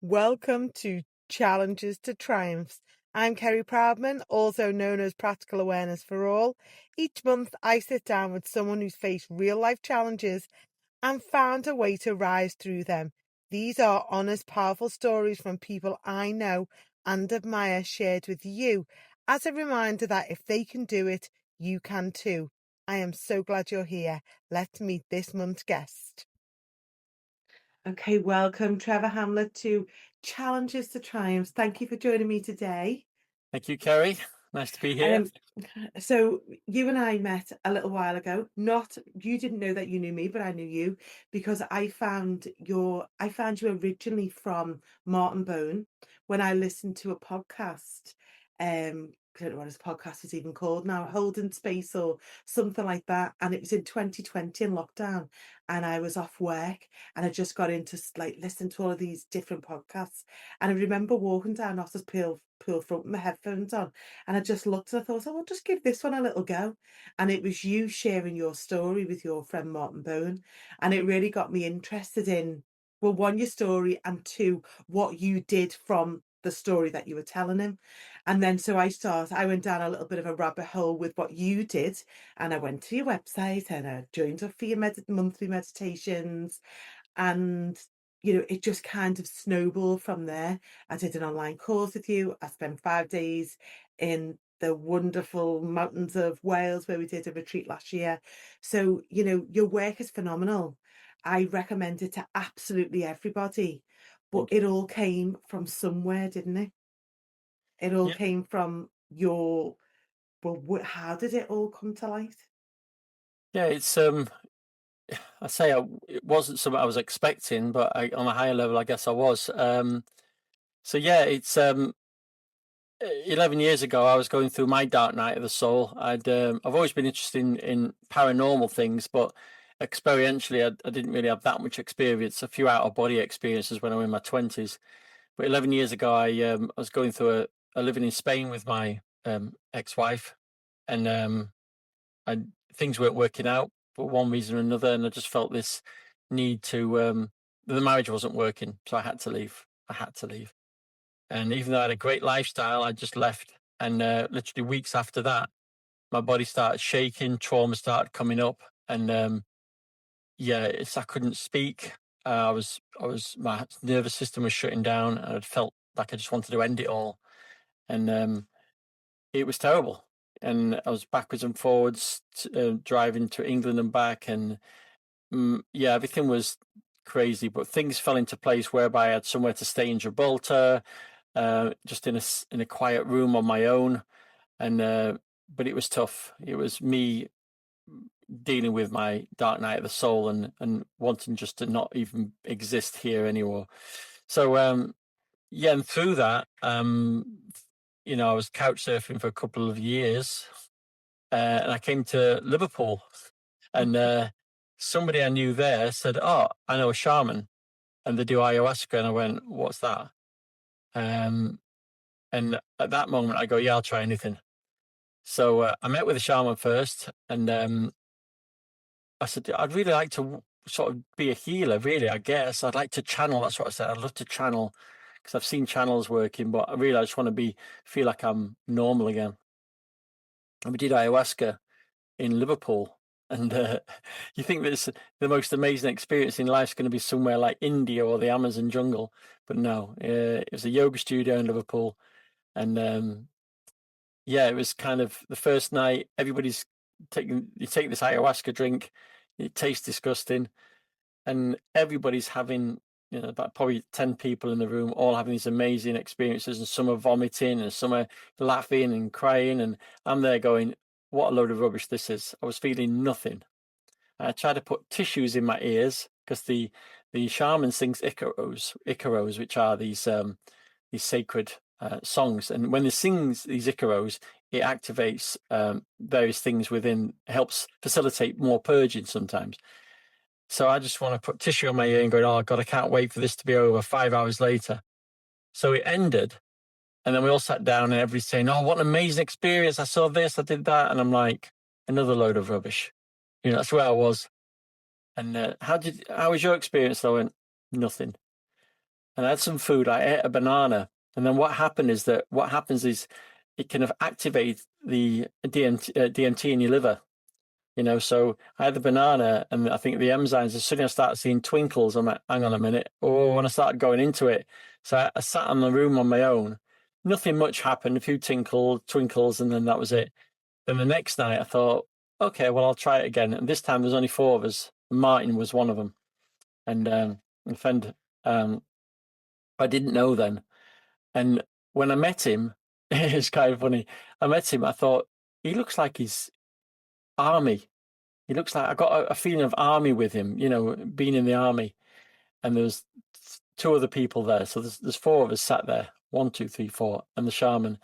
Welcome to Challenges to Triumphs. I'm Kerry Proudman, also known as Practical Awareness for All. Each month I sit down with someone who's faced real-life challenges and found a way to rise through them. These are honest, powerful stories from people I know and admire shared with you as a reminder that if they can do it, you can too. I am so glad you're here. Let's meet this month's guest. Okay, welcome Trevor Hamlet to Challenges to Triumphs. Thank you for joining me today. Thank you, Kerry. Nice to be here. So you and I met a little while ago. You didn't know that you knew me, but I knew you because I found you originally from Martin Bone when I listened to a podcast. I don't know what his podcast is even called now, Holding Space or something like that. And it was in 2020 in lockdown, and I was off work, and I just got into listening to all of these different podcasts. And I remember walking down Otter's Pool Front with my headphones on, and I just looked and I thought, I'll just give this one a little go. And it was you sharing your story with your friend Martin Bone. And it really got me interested in, well, one, your story, and two, what you did from the story that you were telling him. And then so I went down a little bit of a rabbit hole with what you did. And I went to your website and I joined up for your monthly meditations. And it just kind of snowballed from there. I did an online course with you. I spent 5 days in the wonderful mountains of Wales where we did a retreat last year. So, your work is phenomenal. I recommend it to absolutely everybody. But it all came from somewhere, didn't it? It all Yeah, came from how did it all come to light? yeah. It wasn't something I was expecting, but on a higher level, I guess I was. So yeah, it's 11 years ago. I was going through my dark night of the soul. I've always been interested in paranormal things, but experientially, I didn't really have that much experience. A few out of body experiences when I was in my 20s. But 11 years ago, I was going through a living in Spain with my ex-wife, and I things weren't working out for one reason or another, and I just felt this need to. The marriage wasn't working, so I had to leave. And even though I had a great lifestyle, I just left. And literally weeks after that, my body started shaking, trauma started coming up, and I couldn't speak. My nervous system was shutting down, and I felt like I just wanted to end it all. And it was terrible. And I was backwards and forwards, driving to England and back, and everything was crazy. But things fell into place whereby I had somewhere to stay in Gibraltar, just in a quiet room on my own. And but it was tough. It was me dealing with my dark night of the soul and wanting just to not even exist here anymore. So and through that, I was couch surfing for a couple of years, and I came to Liverpool, and somebody I knew there said, "Oh, I know a shaman, and they do ayahuasca." And I went, "What's that?" Um, and at that moment, I go, "Yeah, I'll try anything." So I met with a shaman first, and I said, "I'd really like to sort of be a healer. Really, I guess I'd like to channel." That's what I said. I'd love to channel because I've seen channels working, but I just want to feel like I'm normal again. And we did ayahuasca in Liverpool. And you think that the most amazing experience in life is going to be somewhere like India or the Amazon jungle, but no, it was a yoga studio in Liverpool, and it was kind of the first night. Everybody's you take this ayahuasca drink, it tastes disgusting, and everybody's having about probably 10 people in the room, all having these amazing experiences, and some are vomiting and some are laughing and crying, and I'm there going, what a load of rubbish this is. I was feeling nothing. I tried to put tissues in my ears because the shaman sings icaros, which are these sacred songs, and when they sings these icaros, it activates various things within, helps facilitate more purging sometimes. So I just want to put tissue on my ear and go, oh God, I can't wait for this to be over. 5 hours later. So it ended. And then we all sat down and everybody's saying, oh, what an amazing experience. I saw this, I did that. And I'm like, another load of rubbish. That's where I was. And how was your experience? I went, nothing. and I had some food. I ate a banana, and then what happens is it kind of activates the DMT in your liver. So I had the banana, and I think the enzymes. As soon as I started seeing twinkles, I'm like, hang on a minute. Oh, when I started going into it, so I sat in the room on my own. Nothing much happened. A few twinkles, and then that was it. Then the next night, I thought, okay, well, I'll try it again. And this time, there's only four of us. Martin was one of them, and a friend I didn't know then. And when I met him, it's kind of funny. I met him. I thought he looks like he's army. He looks like I got a feeling of army with him. Being in the army. And there's two other people there. So there's four of us sat there. 1, 2, 3, 4, and the shaman.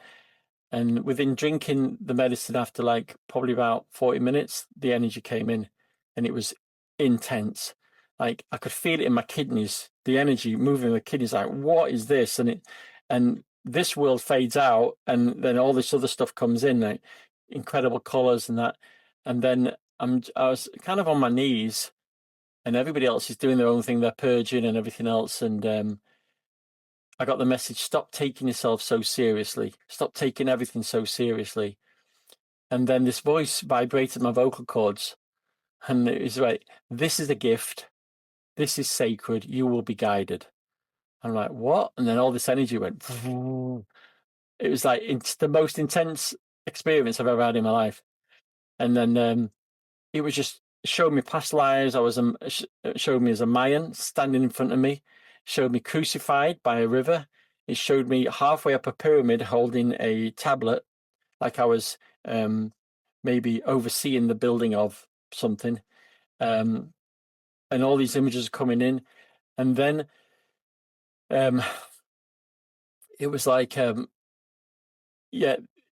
And within drinking the medicine, after like probably about 40 minutes, the energy came in, and it was intense. Like I could feel it in my kidneys, the energy moving in my kidneys. Like, what is this? And this world fades out, and then all this other stuff comes in, like incredible colors and that. And then I was kind of on my knees, and everybody else is doing their own thing. They're purging and everything else, and I got the message: stop taking yourself so seriously. Stop taking everything so seriously. And then this voice vibrated my vocal cords, and it was like, "This is a gift. This is sacred. You will be guided." I'm like, "What?" And then all this energy went. It was like it's the most intense experience I've ever had in my life. And then it was just showed me past lives. Showed me as a Mayan standing in front of me. Showed me crucified by a river. It showed me halfway up a pyramid holding a tablet, like I was maybe overseeing the building of something. And all these images are coming in. And then it was like, yeah,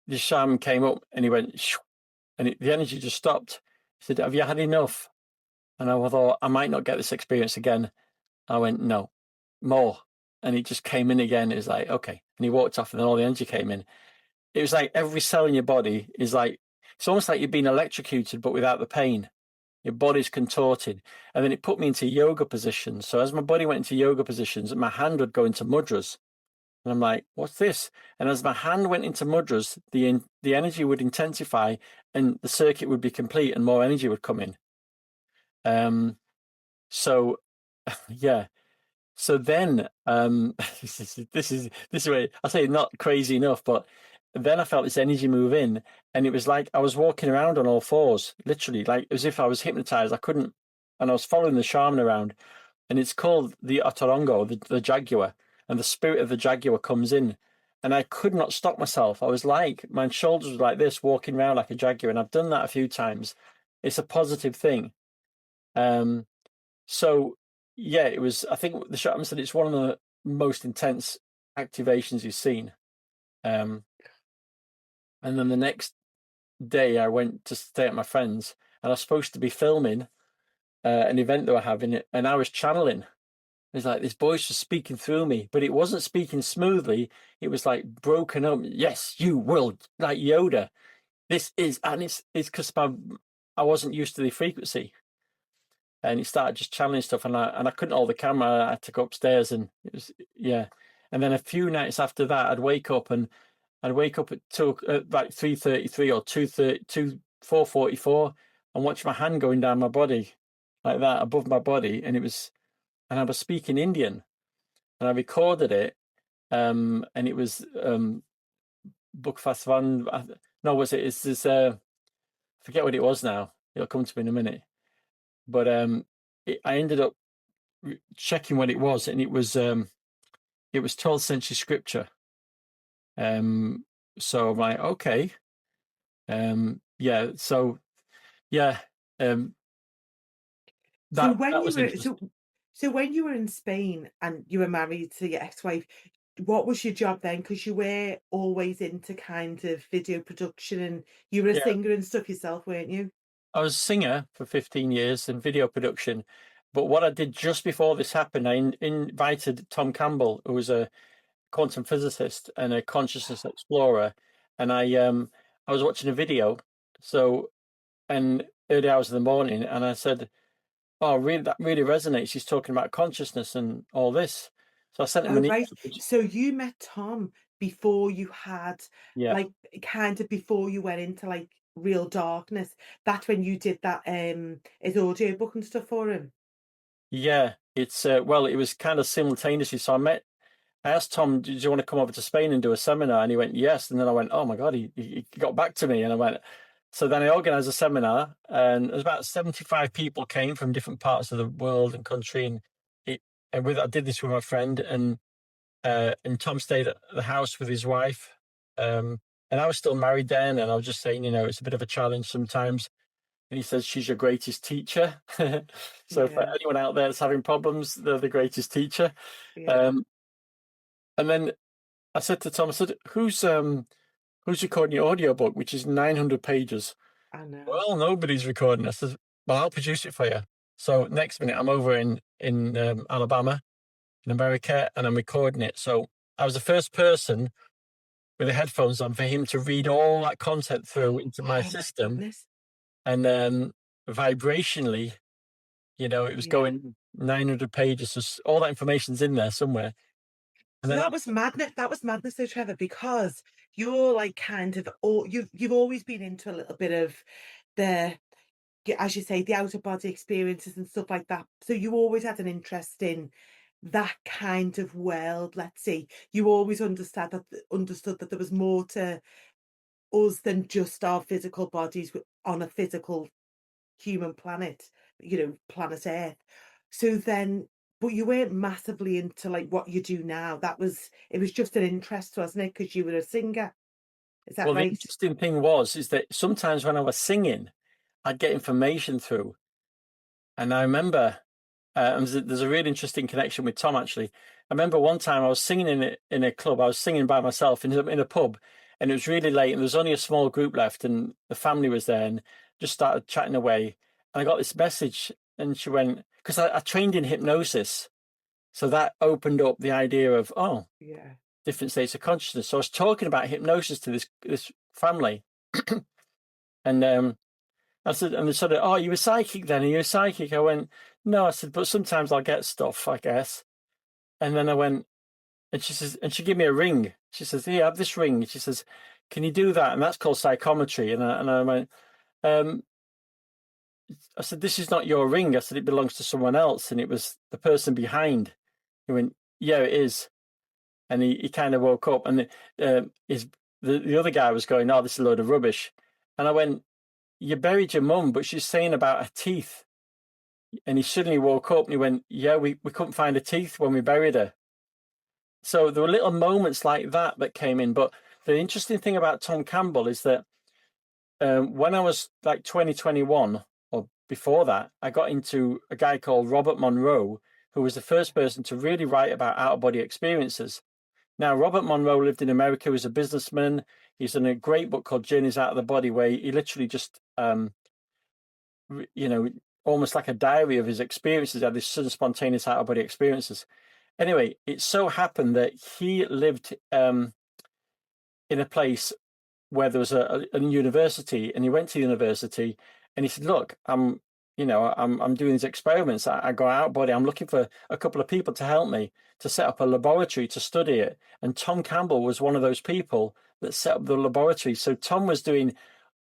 the shaman came up and he went, shoo, and the energy just stopped. He said, "Have you had enough?" And I thought, I might not get this experience again. I went, "No, more." And it just came in again. It was like, okay. And he walked off, and then all the energy came in. It was like every cell in your body is like, it's almost like you've been electrocuted, but without the pain. Your body's contorted. And then it put me into yoga positions. So as my body went into yoga positions, my hand would go into mudras. And I'm like, what's this? And as my hand went into mudras, the energy would intensify, and the circuit would be complete, and more energy would come in. So yeah. So then this is where I say not crazy enough, but then I felt this energy move in, and it was like I was walking around on all fours, literally, like as if I was hypnotized. I couldn't, and I was following the shaman around, and it's called the Otorongo, the jaguar, and the spirit of the jaguar comes in, and I could not stop myself. I was like, my shoulders were like this, walking around like a jaguar, and I've done that a few times. It's a positive thing. So yeah, it was. I think the shaman said it's one of the most intense activations he's seen. And then the next day, I went to stay at my friend's, and I was supposed to be filming an event they were having, and I was channeling. It's like this voice was speaking through me, but it wasn't speaking smoothly. It was like broken up. Yes, you will, like Yoda. This is, and it's because I wasn't used to the frequency, and he started just channeling stuff, and I couldn't hold the camera. I had to go upstairs, and it was, yeah. And then a few nights after that, I'd wake up at like 3:33 or 4:44, and watch my hand going down my body like that above my body, and I was speaking Indian, and I recorded it, and it was Bukfasvan. No, was it? It's this. Forget what it was now. It'll come to me in a minute. But I ended up checking what it was, and it was 12th century scripture. So I'm like, okay, yeah. So yeah, So that was interesting. when you were in Spain and you were married to your ex-wife, what was your job then? Because you were always into kind of video production, and you were a Yeah, singer and stuff yourself, weren't you? I was a singer for 15 years in video production. But what I did just before this happened, I invited Tom Campbell, who was a quantum physicist and a consciousness explorer, and I was watching a video, so and early hours of the morning, and I said, "Oh, really? That really resonates. He's talking about consciousness and all this." So I sent him Oh, an right. email. So you met Tom before you had, Yeah. like, kind of before you went into, like, real darkness. That's when you did that, his audiobook and stuff for him? Yeah, it's well, it was kind of simultaneously. So I asked Tom, "Did you want to come over to Spain and do a seminar?" And he went, "Yes." And then I went, "Oh my God, he got back to me." And I went, so then I organized a seminar, and there's about 75 people came from different parts of the world and country. And it, I did this with my friend, and Tom stayed at the house with his wife. And I was still married then, and I was just saying, it's a bit of a challenge sometimes. And he says, "She's your greatest teacher." So for Yeah, anyone out there that's having problems, they're the greatest teacher. yeah, Um, and then I said to Tom, I said, who's recording your audiobook, which is 900 pages? I know. Well, nobody's recording. I said, well, I'll produce it for you. So next minute, I'm over in Alabama, in America, and I'm recording it. So I was the first person with the headphones on for him to read all that content through into my Oh my system, goodness. and then vibrationally, it was Yeah. going 900 pages. So all that information's in there somewhere. And So then that was madness. That was madness though, Trevor, because you're like kind of all you've always been into a little bit of the, as you say, the outer body experiences and stuff like that. So you always had an interest in that kind of world, let's see. You always understood that there was more to us than just our physical bodies on a physical human planet, planet Earth. So then, but you weren't massively into like what you do now. It was just an interest, wasn't it? Because you were a singer. Is that well, the right? interesting thing is that sometimes when I was singing, I'd get information through. And I remember, and there's a really interesting connection with Tom actually. I remember one time I was singing in a club. I was singing by myself in a pub, and it was really late, and there was only a small group left, and the family was there, and just started chatting away. And I got this message, and she went, because I trained in hypnosis, so that opened up the idea of, oh, Yeah. different states of consciousness. So I was talking about hypnosis to this family, and I said, and they sort of, "Oh, you were psychic then? Are you a psychic?" I went, "No." I said, "But sometimes I'll get stuff, I guess." And then I went, and she says, and she gave me a ring. She says, "Here, have this ring." She says, "Can you do that?" And that's called psychometry. And I went, um, I said, "This is not your ring." I said, "It belongs to someone else." And it was the person behind. He went, "Yeah, it is." And he kind of woke up, and his the other guy was going, "Oh, this is a load of rubbish." And I went, "You buried your mum, but she's saying about her teeth." And he suddenly woke up and he went, "Yeah, we couldn't find her teeth when we buried her." So there were little moments like that that came in. But the interesting thing about Tom Campbell is that when I was like 2021 or before that, I got into a guy called Robert Monroe, who was the first person to really write about out of body experiences. Now, Robert Monroe lived in America, he was a businessman. He's done a great book called Journeys Out of the Body, where he literally just you know, almost like a diary of his experiences, had these sudden spontaneous out of body experiences. Anyway, it so happened that he lived in a place where there was a university, and he went to university, and he said, "Look, I'm doing these experiments. I go out body. I'm looking for a couple of people to help me to set up a laboratory to study it." And Tom Campbell was one of those people that set up the laboratory. So Tom was doing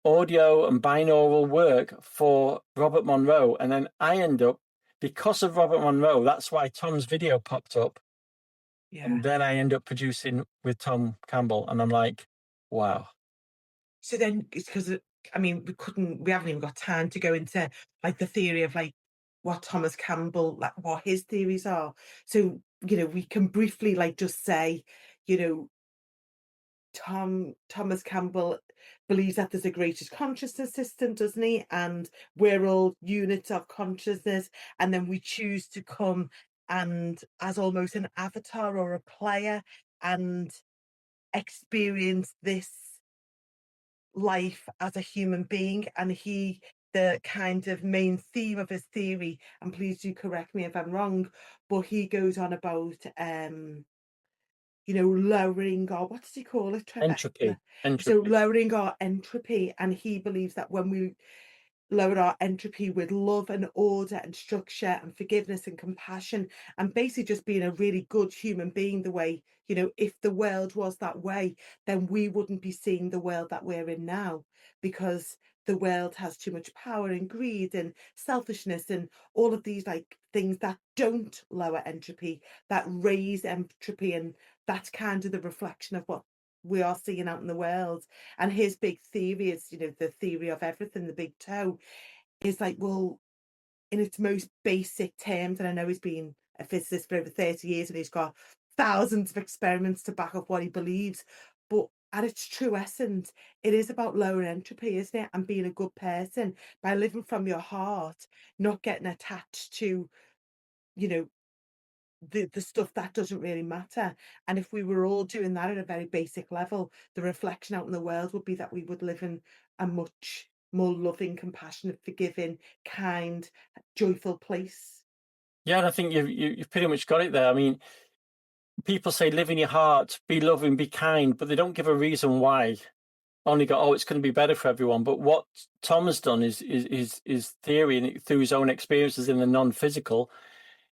audio and binaural work for Robert Monroe. And then I end up, because of Robert Monroe, that's why Tom's video popped up. Yeah. And then I end up producing with Tom Campbell. And I'm like, wow. So then it's because I mean, we haven't even got time to go into like the theory of like what Thomas Campbell, like what his theories are. So, we can briefly like just say, you know, Thomas Campbell believes that there's a greatest consciousness system, doesn't he? And we're all units of consciousness, and then we choose to come and as almost an avatar or a player and experience this life as a human being. And the kind of main theme of his theory, and please do correct me if I'm wrong, but he goes on about lowering our, what does he call it, Trevor? Entropy. So Entropy. lowering our entropy, and he believes that when we lower our entropy with love and order and structure and forgiveness and compassion, and basically just being a really good human being the way, if the world was that way, then we wouldn't be seeing the world that we're in now, because the world has too much power and greed and selfishness and all of these like things that don't lower entropy, that raise entropy, and that's kind of the reflection of what we are seeing out in the world. And his big theory is, the theory of everything, the big toe, is like, well, in its most basic terms, and I know he's been a physicist for over 30 years and he's got thousands of experiments to back up what he believes, but at its true essence, it is about lowering entropy, isn't it? And being a good person by living from your heart, not getting attached to, you know, the stuff that doesn't really matter. And if we were all doing that at a very basic level, the reflection out in the world would be that we would live in a much more loving, compassionate, forgiving, kind, joyful place. Yeah, and I think you've pretty much got it there. I mean, people say live in your heart, be loving, be kind, but they don't give a reason why. Only go, oh, it's going to be better for everyone. But what Tom has done is theory, and through his own experiences in the non-physical,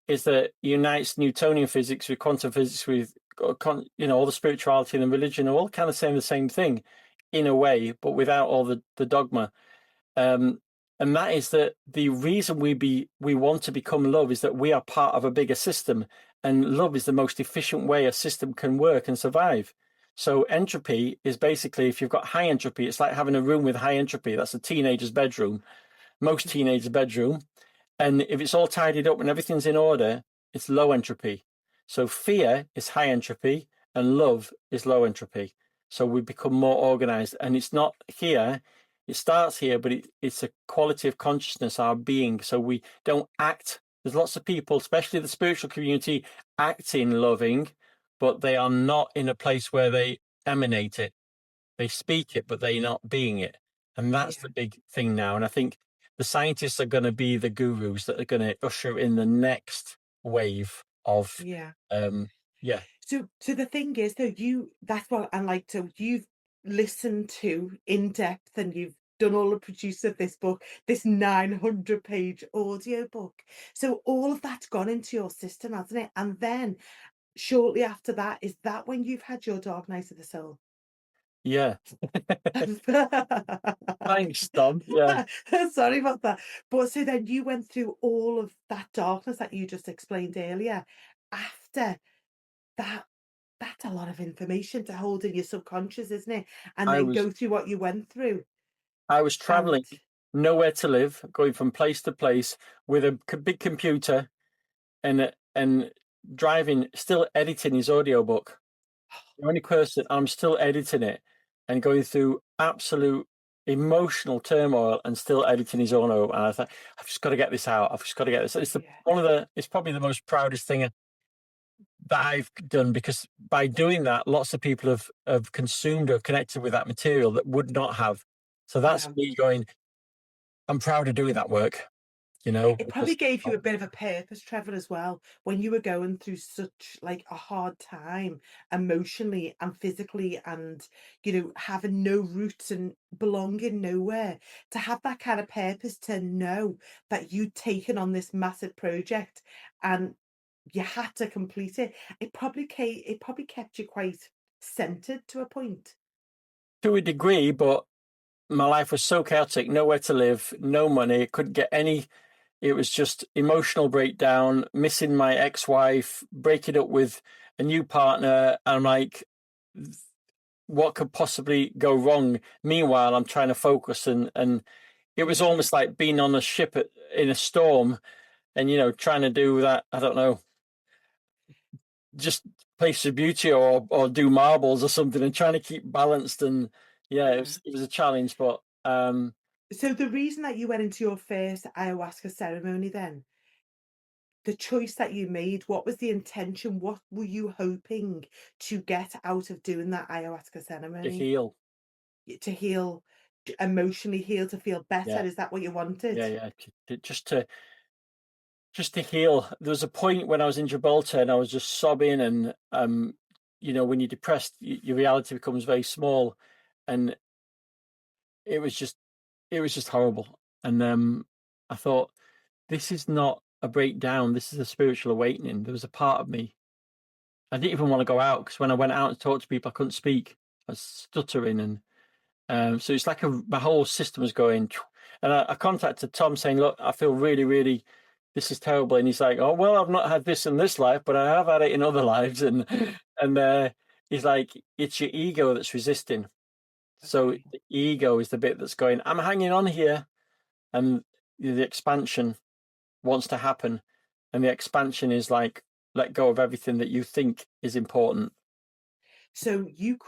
is that he unites Newtonian physics with quantum physics with all the spirituality and the religion are all kind of saying the same thing in a way, but without all the dogma. Um, and that is that the reason we want to become love is that we are part of a bigger system, and love is the most efficient way a system can work and survive. So entropy is basically, if you've got high entropy, it's like having a room with high entropy. That's a teenager's bedroom, most teenagers' bedroom. And if it's all tidied up and everything's in order, it's low entropy. So fear is high entropy and love is low entropy. So we become more organized. And it's not here, it starts here, but it's a quality of consciousness, our being. So we don't act. There's lots of people, especially the spiritual community, acting loving, but they are not in a place where they emanate it. They speak it, but they're not being it. And that's Yeah, the big thing now. And I think the scientists are going to be the gurus that are going to usher in the next wave of, yeah. um, yeah, So the thing is though, that's what I like to you've listened to in depth and you've done all the produce of this book, this 900-page audiobook. So all of that's gone into your system, hasn't it? And then shortly after that, is that when you've had your dark night of the soul? yeah. Thanks, Tom. Yeah, Sorry about that. But so then you went through all of that darkness that you just explained earlier. After that, that's a lot of information to hold in your subconscious, isn't it? And I then was go through what you went through. I was traveling, And nowhere to live, going from place to place with a big computer and driving, still editing his audiobook. The only person I'm still editing it and going through absolute emotional turmoil and still editing his own. And I thought, I've just got to get this out. I've just got to get this. It's yeah, it's probably the most proudest thing that I've done, because by doing that, lots of people have consumed or connected with that material that would not have. So that's yeah. me going, I'm proud of doing that work, It probably because gave you a bit of a purpose, Trevor, as well, when you were going through such like a hard time emotionally and physically, and having no roots and belonging nowhere. To have that kind of purpose, to know that you'd taken on this massive project and you had to complete it. It probably kept you quite centered to a point. to a degree, but my life was so chaotic, nowhere to live, no money, couldn't get any. It was just emotional breakdown, missing my ex-wife, breaking up with a new partner. I'm like, what could possibly go wrong? Meanwhile, I'm trying to focus, and it was Yeah. almost like being on a ship in a storm, and trying to do that. I don't know, just play Subbuteo or do marbles or something, and trying to keep balanced. And yeah, it Yeah. was a challenge, but So the reason that you went into your first ayahuasca ceremony then, the choice that you made, what was the intention? What were you hoping to get out of doing that ayahuasca to ceremony? heal. To heal, emotionally heal, to feel better? Yeah, Is that what you wanted? yeah. Just to heal. There was a point when I was in Gibraltar and I was just sobbing, and when you're depressed, your reality becomes very small, and it was just it was just horrible. And I thought, this is not a breakdown. This is a spiritual awakening. There was a part of me. I didn't even want to go out because when I went out and talked to people, I couldn't speak. I was stuttering, and so it's like my whole system was going. And I contacted Tom saying, "Look, I feel really, really, this is terrible." And he's like, "Oh well, I've not had this in this life, but I have had it in other lives." And he's like, "It's your ego that's resisting." So Okay. the ego is the bit that's going, "I'm hanging on here," and the expansion wants to happen, and the expansion is like, let go of everything that you think is important. So you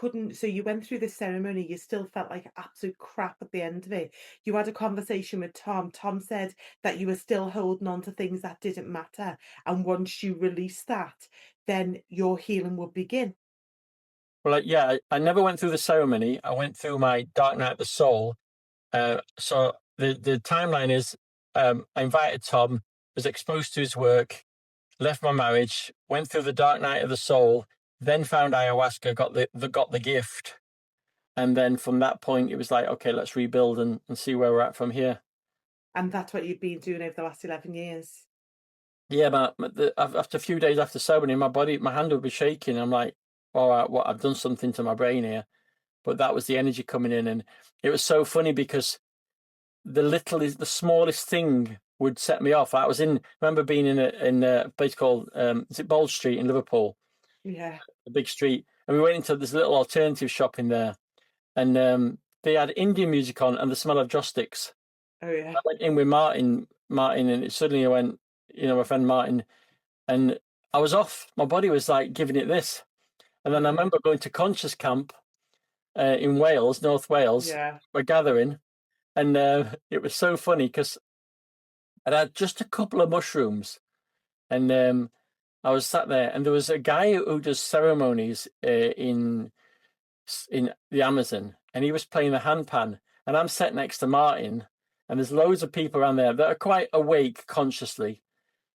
went through this ceremony, you still felt like absolute crap at the end of it. You had a conversation with Tom. Tom said that you were still holding on to things that didn't matter. And once you release that, then your healing will begin. Well, like, yeah, I never went through the ceremony. I went through my dark night of the soul. So the timeline is, I invited Tom, was exposed to his work, left my marriage, went through the dark night of the soul, then found ayahuasca, got the gift, and then from that point it was like, okay, let's rebuild and see where we're at from here. And that's what you've been doing over the last 11 years. Yeah, after a few days after ceremony, my hand would be shaking. I'm like, all right, what? I've done something to my brain here. But that was the energy coming in, and it was so funny because the smallest thing would set me off. I was remember being in a place called is it Bold Street in Liverpool, Yeah. a big street, and we went into this little alternative shop in there, and they had Indian music on and the smell of joss sticks. Oh, yeah. I went in with Martin, and suddenly I went, my friend Martin, and I was off. My body was like giving it this, and then I Yeah. remember going to Conscious Camp in Wales, North Wales. Yeah. We're gathering, and it was so funny because I'd had just a couple of mushrooms, and I was sat there, and there was a guy who does ceremonies in the Amazon, and he was playing the handpan, and I'm sat next to Martin, and there's loads of people around there that are quite awake consciously,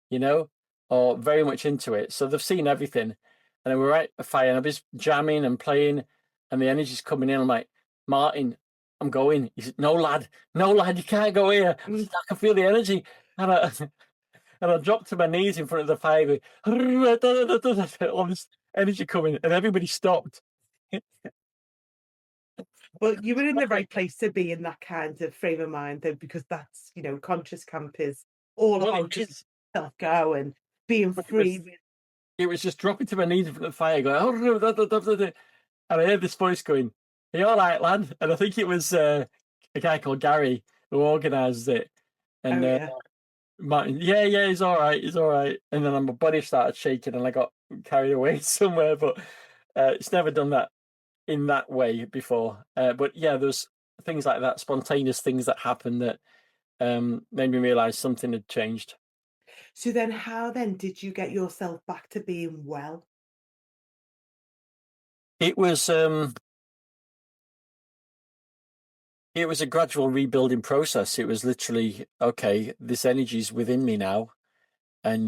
you know, or very much into it. So they've seen everything. And then we're at a fire, and I'm just jamming and playing, and the energy's coming in. I'm like, Martin, I'm going. He said, no, lad, you can't go here. I Mm. said, I can feel the energy. And I, and I dropped to my knees in front of the fire, going, all this energy coming, and everybody stopped. Well, you were in the right place to be in that kind of frame of mind, though, because that's, conscious camp is all Well, it about just is. self go and being But free with. it was just dropping to my knees in front of the fire, going, and I heard this voice going, "Are you all right, lad?" And I think it was a guy called Gary who organised it. Oh, And yeah. Martin, yeah, he's all right, he's all right. And then my body started shaking, and I got carried away somewhere. But it's never done that in that way before. But yeah, there's things like that, spontaneous things that happened that made me realise something had changed. So then how then did you get yourself back to being well? It was um, it was a gradual rebuilding process. It was literally, okay, this energy's within me now, and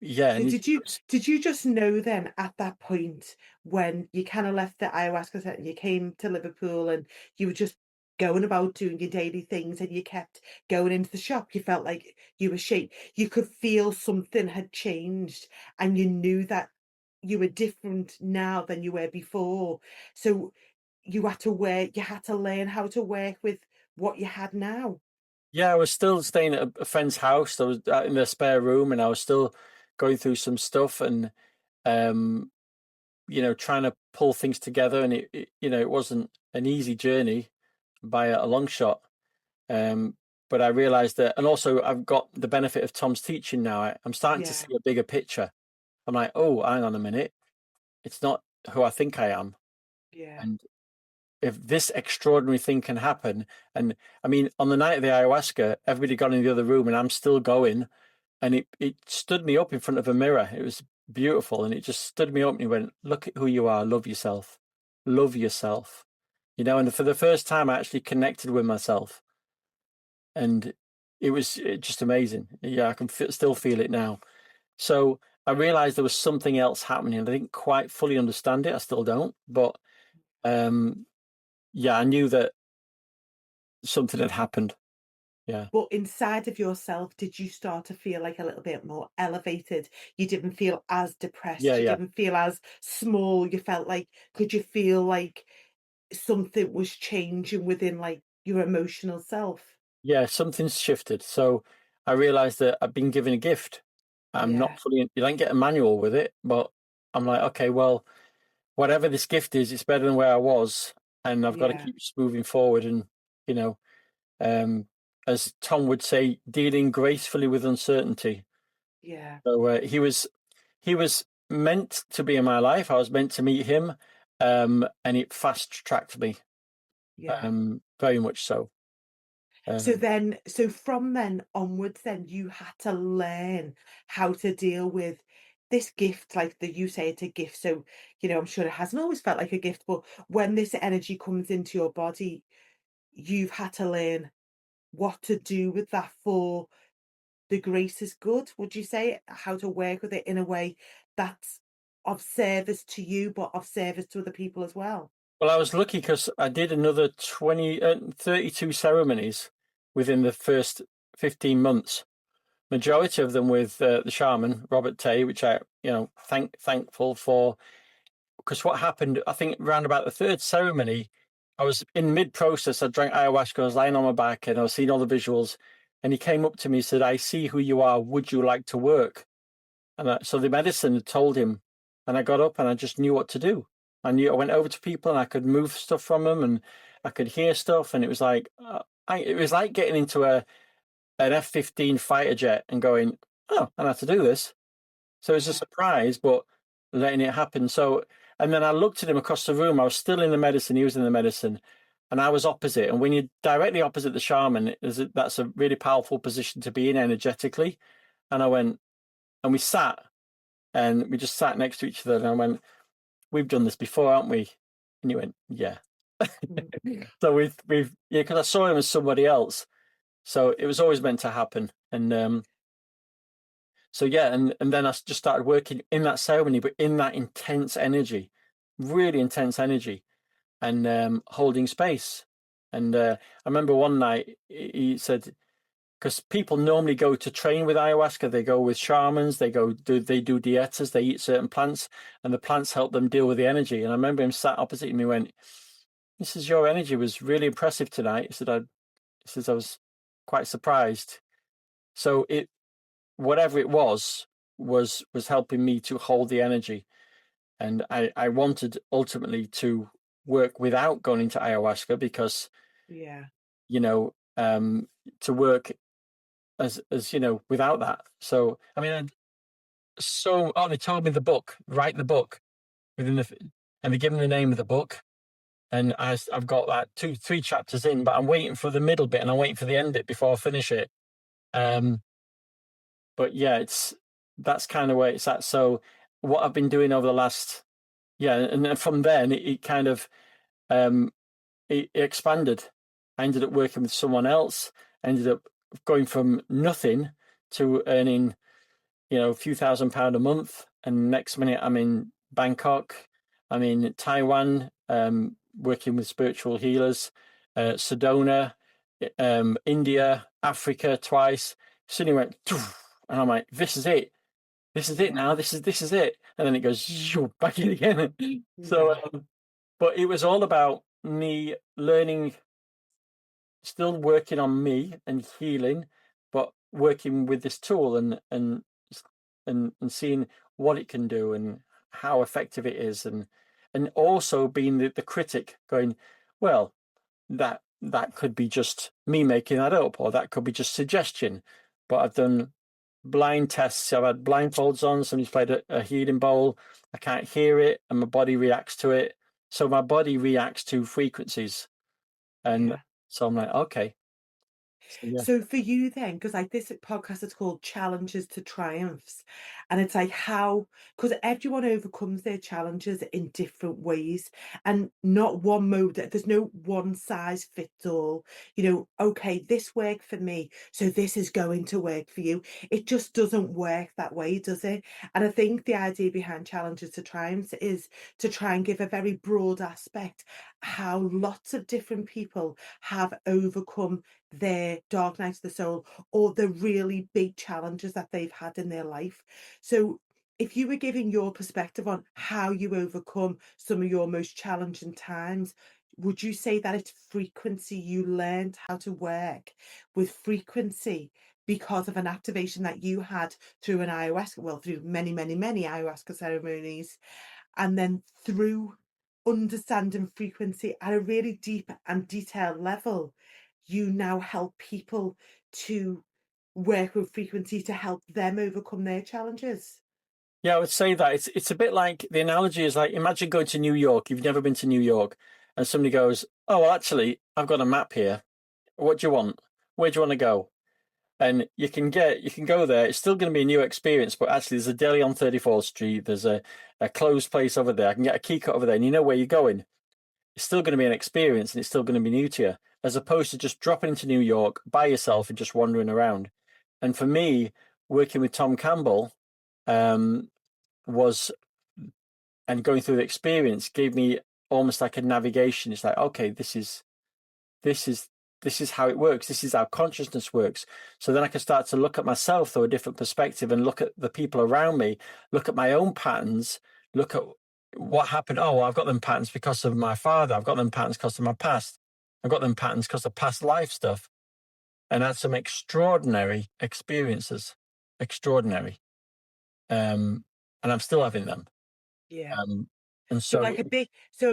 yeah, So and did you just know then at that point when you kind of left the ayahuasca set and you came to Liverpool and you were just going about doing your daily things and you kept going into the shop, you felt like you were you could feel something had changed and you knew that you were different now than you were before. So you had to learn how to work with what you had now. yeah, I was still staying at a friend's house. I was in their spare room, and I was still going through some stuff, and um, trying to pull things together. And it wasn't an easy journey by a long shot. Um, but I realized that, and also I've got the benefit of Tom's teaching now. I'm starting to Yeah, see a bigger picture. I'm like, oh, hang on a minute. It's not who I think I am. yeah, And if this extraordinary thing can happen, and I mean, on the night of the ayahuasca, everybody got in the other room, and I'm still going, and it stood me up in front of a mirror. It was beautiful, and it just stood me up, and he went, "Look at who you are. Love yourself. Love yourself." And for the first time, I actually connected with myself, and it was just amazing. Yeah, I can still feel it now. So I realized there was something else happening. I didn't quite fully understand it. I still don't, but um, yeah, I knew that something had happened. yeah, But inside of yourself, did you start to feel like a little bit more elevated? You didn't feel as yeah, depressed, you yeah, didn't feel as small, you felt like could you feel like something was changing within, like, your emotional self? yeah. Something's shifted. So I realized that I've been given a gift. I'm not Yeah, fully. You don't get a manual with it, but I'm like, okay, well, whatever this gift is, it's better than where I was, and I've got to yeah, keep moving forward. And you know, um, as Tom would say, dealing gracefully with uncertainty. yeah, So he was meant to be in my life. I was meant to meet him, and it fast tracked me, yeah. very much so. Um, So from then onwards then, you had to learn how to deal with this gift, like that you say it's a gift, so, I'm sure it hasn't always felt like a gift, but when this energy comes into your body, you've had to learn what to do with that for the greatest good, would you say? How to work with it in a way that's of service to you, but of service to other people as well? well, I was lucky because I did another 32 ceremonies within the first 15 months. Majority of them with the shaman Robert Tay, which I, thankful for. Because what happened, I think, around about the third ceremony, I was in mid process. I drank ayahuasca. I was lying on my back, and I was seeing all the visuals. And he came up to me and said, "I see who you are. Would you like to work?" And so the medicine had told him, and I got up and I just knew what to do. I went over to people and I could move stuff from them, and I could hear stuff, and it was like it was like getting into an F-15 fighter jet and going, "Oh, I have to do this." So it was a Yeah, surprise, but letting it happen. So, and then I looked at him across the room. I was still in the medicine. He was in the medicine, and I was opposite. And when you're directly opposite the shaman, that's a really powerful position to be in energetically. And I went, and we sat, and we just sat next to each other. And I went, "We've done this before, haven't we?" And he went, "Yeah." mm, So yeah, because I saw him as somebody else. So it was always meant to happen. And so yeah, and then just started working in that ceremony, but in that intense energy, really intense energy, and holding space. And I remember one night he said, because people normally go to train with ayahuasca, they go with shamans, they do dietas, they eat certain plants, and the plants help them deal with the energy. And I remember him sat opposite me, went, "This is your energy was really impressive tonight." He says I was quite surprised. So it whatever it was helping me to hold the energy, and I wanted ultimately to work without going into ayahuasca because yeah, you know to work as without that. So I mean, they told me the book, write the book within and they give me the name of the book, and I've got that 3 chapters in, but I'm waiting for the middle bit and I'm waiting for the end bit before I finish it. um but yeah, that's kind of where it's at. So what I've been doing over the last, yeah, and then from then it kind of um it expanded. I ended up working with someone else. I ended up going from nothing to earning, a few £1,000 a month. And next minute I'm in Bangkok, I'm in Taiwan, working with spiritual healers, Sedona, India, Africa twice. Suddenly went, "Doof," and I'm like, this is it. This is it yeah, now. This is it. And then it goes "Shoo," back in again. So, yeah, but it was all about me learning, still working on me and healing, but working with this tool and seeing what it can do and how effective it is, and also being the critic, going, well, that could be just me making that up, or that could be just suggestion. But I've done blind tests. I've had blindfolds on. Somebody's played a healing bowl. I can't hear it, and my body reacts to it. So my body reacts to frequencies, and yeah. so I'm like, okay, so yeah, So for you then, because like this podcast is called Challenges to Triumphs, and it's like how, because everyone overcomes their challenges in different ways, and not one mode. There's no one size fits all. Okay, this worked for me, so this is going to work for you. It just doesn't work that way, does it? And I think the idea behind Challenges to Triumphs is to try and give a very broad aspect how lots of different people have overcome their dark night of the soul or the really big challenges that they've had in their life. So if you were giving your perspective on how you overcome some of your most challenging times, would you say that it's frequency? You learned how to work with frequency because of an activation that you had through an ayahuasca, well, through many, many, many ayahuasca ceremonies, and then through understanding frequency at a really deep and detailed level, you now help people to work with frequency to help them overcome their challenges. Yeah, I would say that it's a bit like the analogy is like imagine going to New York. You've never been to New York, and somebody goes, "Oh, well, actually, I've got a map here. What do you want? Where do you want to go?" And you can go there. It's still going to be a new experience, but actually, there's a deli on 34th Street. There's a closed place over there. I can get a key cut over there, and you know where you're going. It's still going to be an experience, and it's still going to be new to you, as opposed to just dropping into New York by yourself and just wandering around. And for me, working with Tom Campbell, um, was and going through the experience gave me almost like a navigation. It's like, okay, this is this is how it works. This is how consciousness works. So then I can start to look at myself through a different perspective and look at the people around me, look at my own patterns, look at what happened. Oh, well, I've got them patterns because of my father. I've got them patterns because of my past. I've got them patterns because of past life stuff. And had some extraordinary experiences, extraordinary. And I'm still having them. Yeah. Um, and So so, like a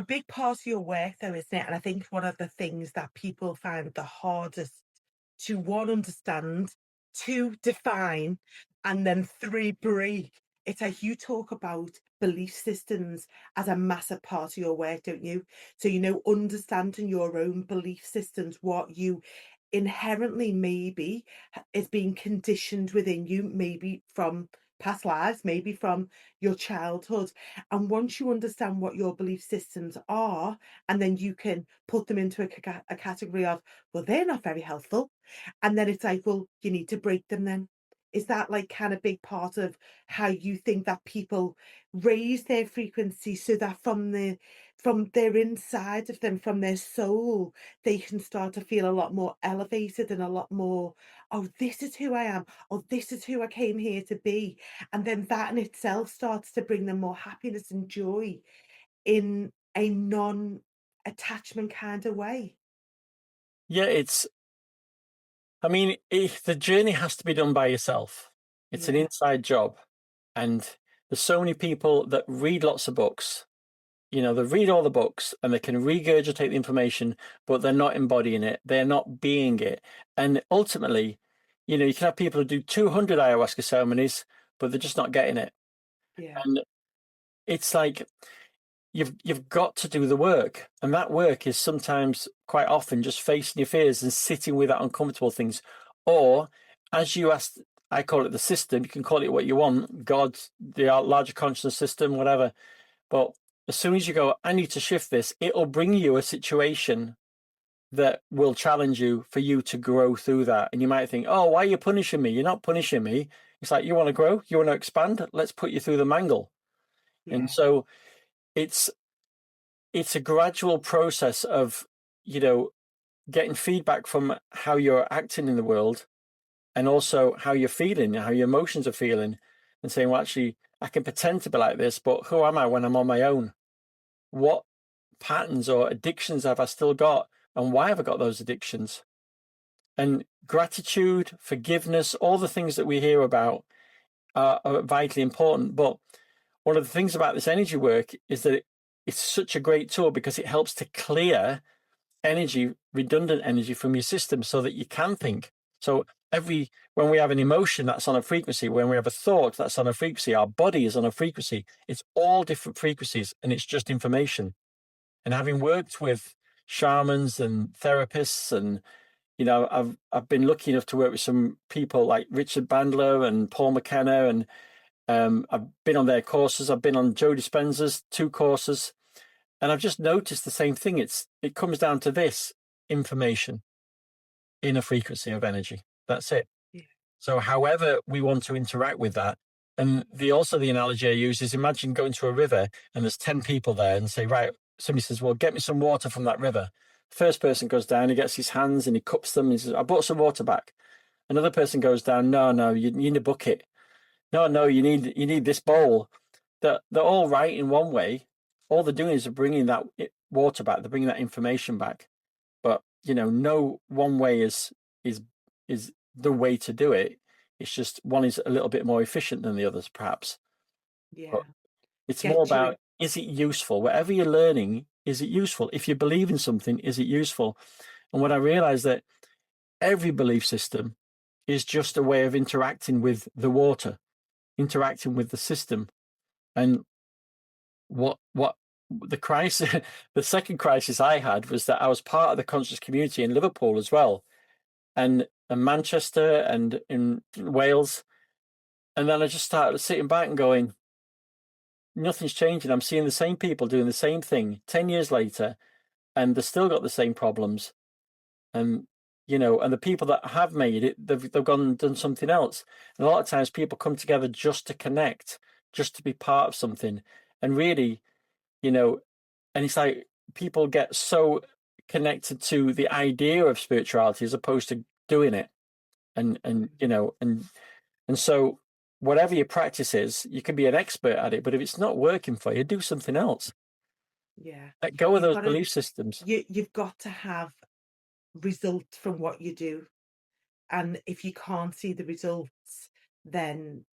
big part of your work though, isn't it? And I think one of the things that people find the hardest to one, understand, two, define, and then three, break. It's like you talk about belief systems as a massive part of your work, don't you? So, understanding your own belief systems, what you inherently maybe is being conditioned within you, maybe from past lives, maybe from your childhood. And once you understand what your belief systems are, and then you can put them into a category of, well, they're not very helpful. And then it's like, well, you need to break them then. Is that like kind of big part of how you think that people raise their frequency so that from their inside of them, from their soul, they can start to feel a lot more elevated and a lot more, oh, this is who I am, or this is who I came here to be. And then that in itself starts to bring them more happiness and joy in a non-attachment kind of way. yeah, I mean, the journey has to be done by yourself. It's an Yeah, inside job. And there's so many people that read lots of books. They read all the books and they can regurgitate the information, but they're not embodying it. They're not being it. And ultimately, you can have people who do 200 ayahuasca ceremonies, but they're just not getting it. yeah, And it's like, you've got to do the work, and that work is sometimes quite often just facing your fears and sitting with that uncomfortable things, or as you asked, I call it the system. You can call it what you want, God, the larger consciousness system, whatever. But as soon as you go, I need to shift this, it'll bring you a situation that will challenge you for you to grow through that. And you might think, oh, why are you punishing me? You're not punishing me. It's like, you want to grow, you want to expand, let's put you through the mangle. And yeah, so it's it's a gradual process of, you know, getting feedback from how you're acting in the world, and also how you're feeling, how your emotions are feeling, and saying, well, actually, I can pretend to be like this, but who am I when I'm on my own? What patterns or addictions have I still got? And why have I got those addictions? And gratitude, forgiveness, all the things that we hear about are vitally important. But one of the things about this energy work is that it's such a great tool because it helps to clear energy, redundant energy from your system so that you can think. So when we have an emotion that's on a frequency, when we have a thought that's on a frequency, our body is on a frequency. It's all different frequencies and it's just information. And having worked with shamans and therapists, and I've been lucky enough to work with some people like Richard Bandler and Paul McKenna, and I've been on their courses. I've been on Joe Dispenza's 2 courses, and I've just noticed the same thing. It comes down to this: information in a frequency of energy. That's it. yeah, So however we want to interact with that. And the analogy I use is, imagine going to a river and there's 10 people there and say, right, somebody says, well, get me some water from that river. First person goes down, he gets his hands and he cups them. And he says, "I brought some water back." Another person goes down. No, no, you need a bucket. No, no, you need this bowl. They're all right in one way. All they're doing is bringing that water back. They're bringing that information back. But no one way is is the way to do it. It's just one is a little bit more efficient than the others, perhaps. But Yeah. it's more Get you. about, is it useful? Whatever you're learning, is it useful? If you believe in something, is it useful? And when I realized that every belief system is just a way of interacting with the water, interacting with the system. And what the crisis, the second crisis I had was that I was part of the conscious community in Liverpool as well, and Manchester and in Wales. And then I just started sitting back and going, nothing's changing. I'm seeing the same people doing the same thing 10 years later, and they've still got the same problems. And, and the people that have made it, they've gone and done something else. And a lot of times people come together just to connect, just to be part of something. And really, and it's like people get so connected to the idea of spirituality as opposed to doing it. And so whatever your practice is, you can be an expert at it, but if it's not working for you, do something else. Yeah. Let go of You've those got to belief systems. you've got to have results from what you do. And if you can't see the results, then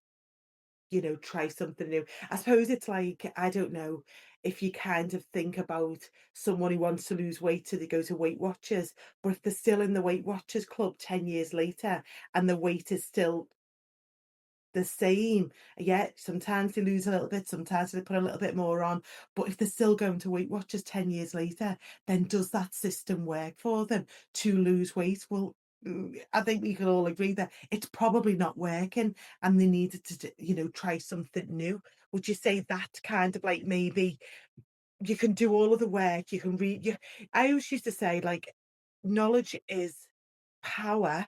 try something new. I suppose it's like, I don't know, if you kind of think about someone who wants to lose weight, so they go to Weight Watchers, but if they're still in the Weight Watchers club 10 years later and the weight is still the same. Yeah, sometimes they lose a little bit, sometimes they put a little bit more on. But if they're still going to Weight Watchers 10 years later, then does that system work for them to lose weight? Well, I think we can all agree that it's probably not working and they needed to, try something new. Would you say that kind of like, maybe you can do all of the work, you can read, I always used to say, like, knowledge is power,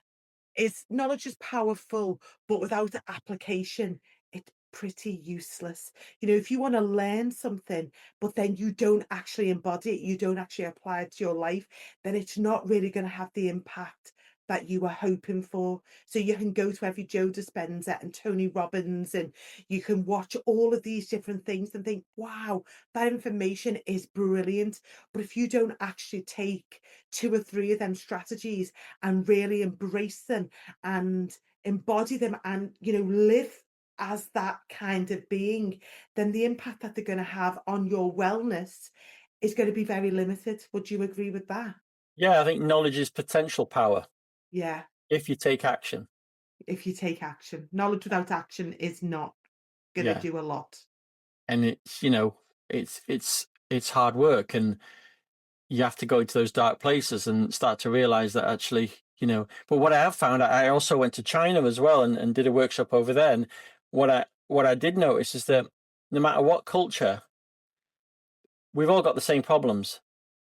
is knowledge is powerful, but without the application, it's pretty useless. If you want to learn something, but then you don't actually embody it, you don't actually apply it to your life, then it's not really going to have the impact that you were hoping for. So you can go to every Joe Dispenza and Tony Robbins, and you can watch all of these different things and think, wow, that information is brilliant. But if you don't actually take two or three of them strategies and really embrace them and embody them and live as that kind of being, then the impact that they're going to have on your wellness is going to be very limited. Would you agree with that? Yeah, I think knowledge is potential power Yeah, if you take action. if you take action. Knowledge without action is not going to Yeah. do a lot. And it's hard work, and you have to go into those dark places and start to realize that actually, but what I have found, I also went to China as well and did a workshop over there. And what I did notice is that no matter what culture, we've all got the same problems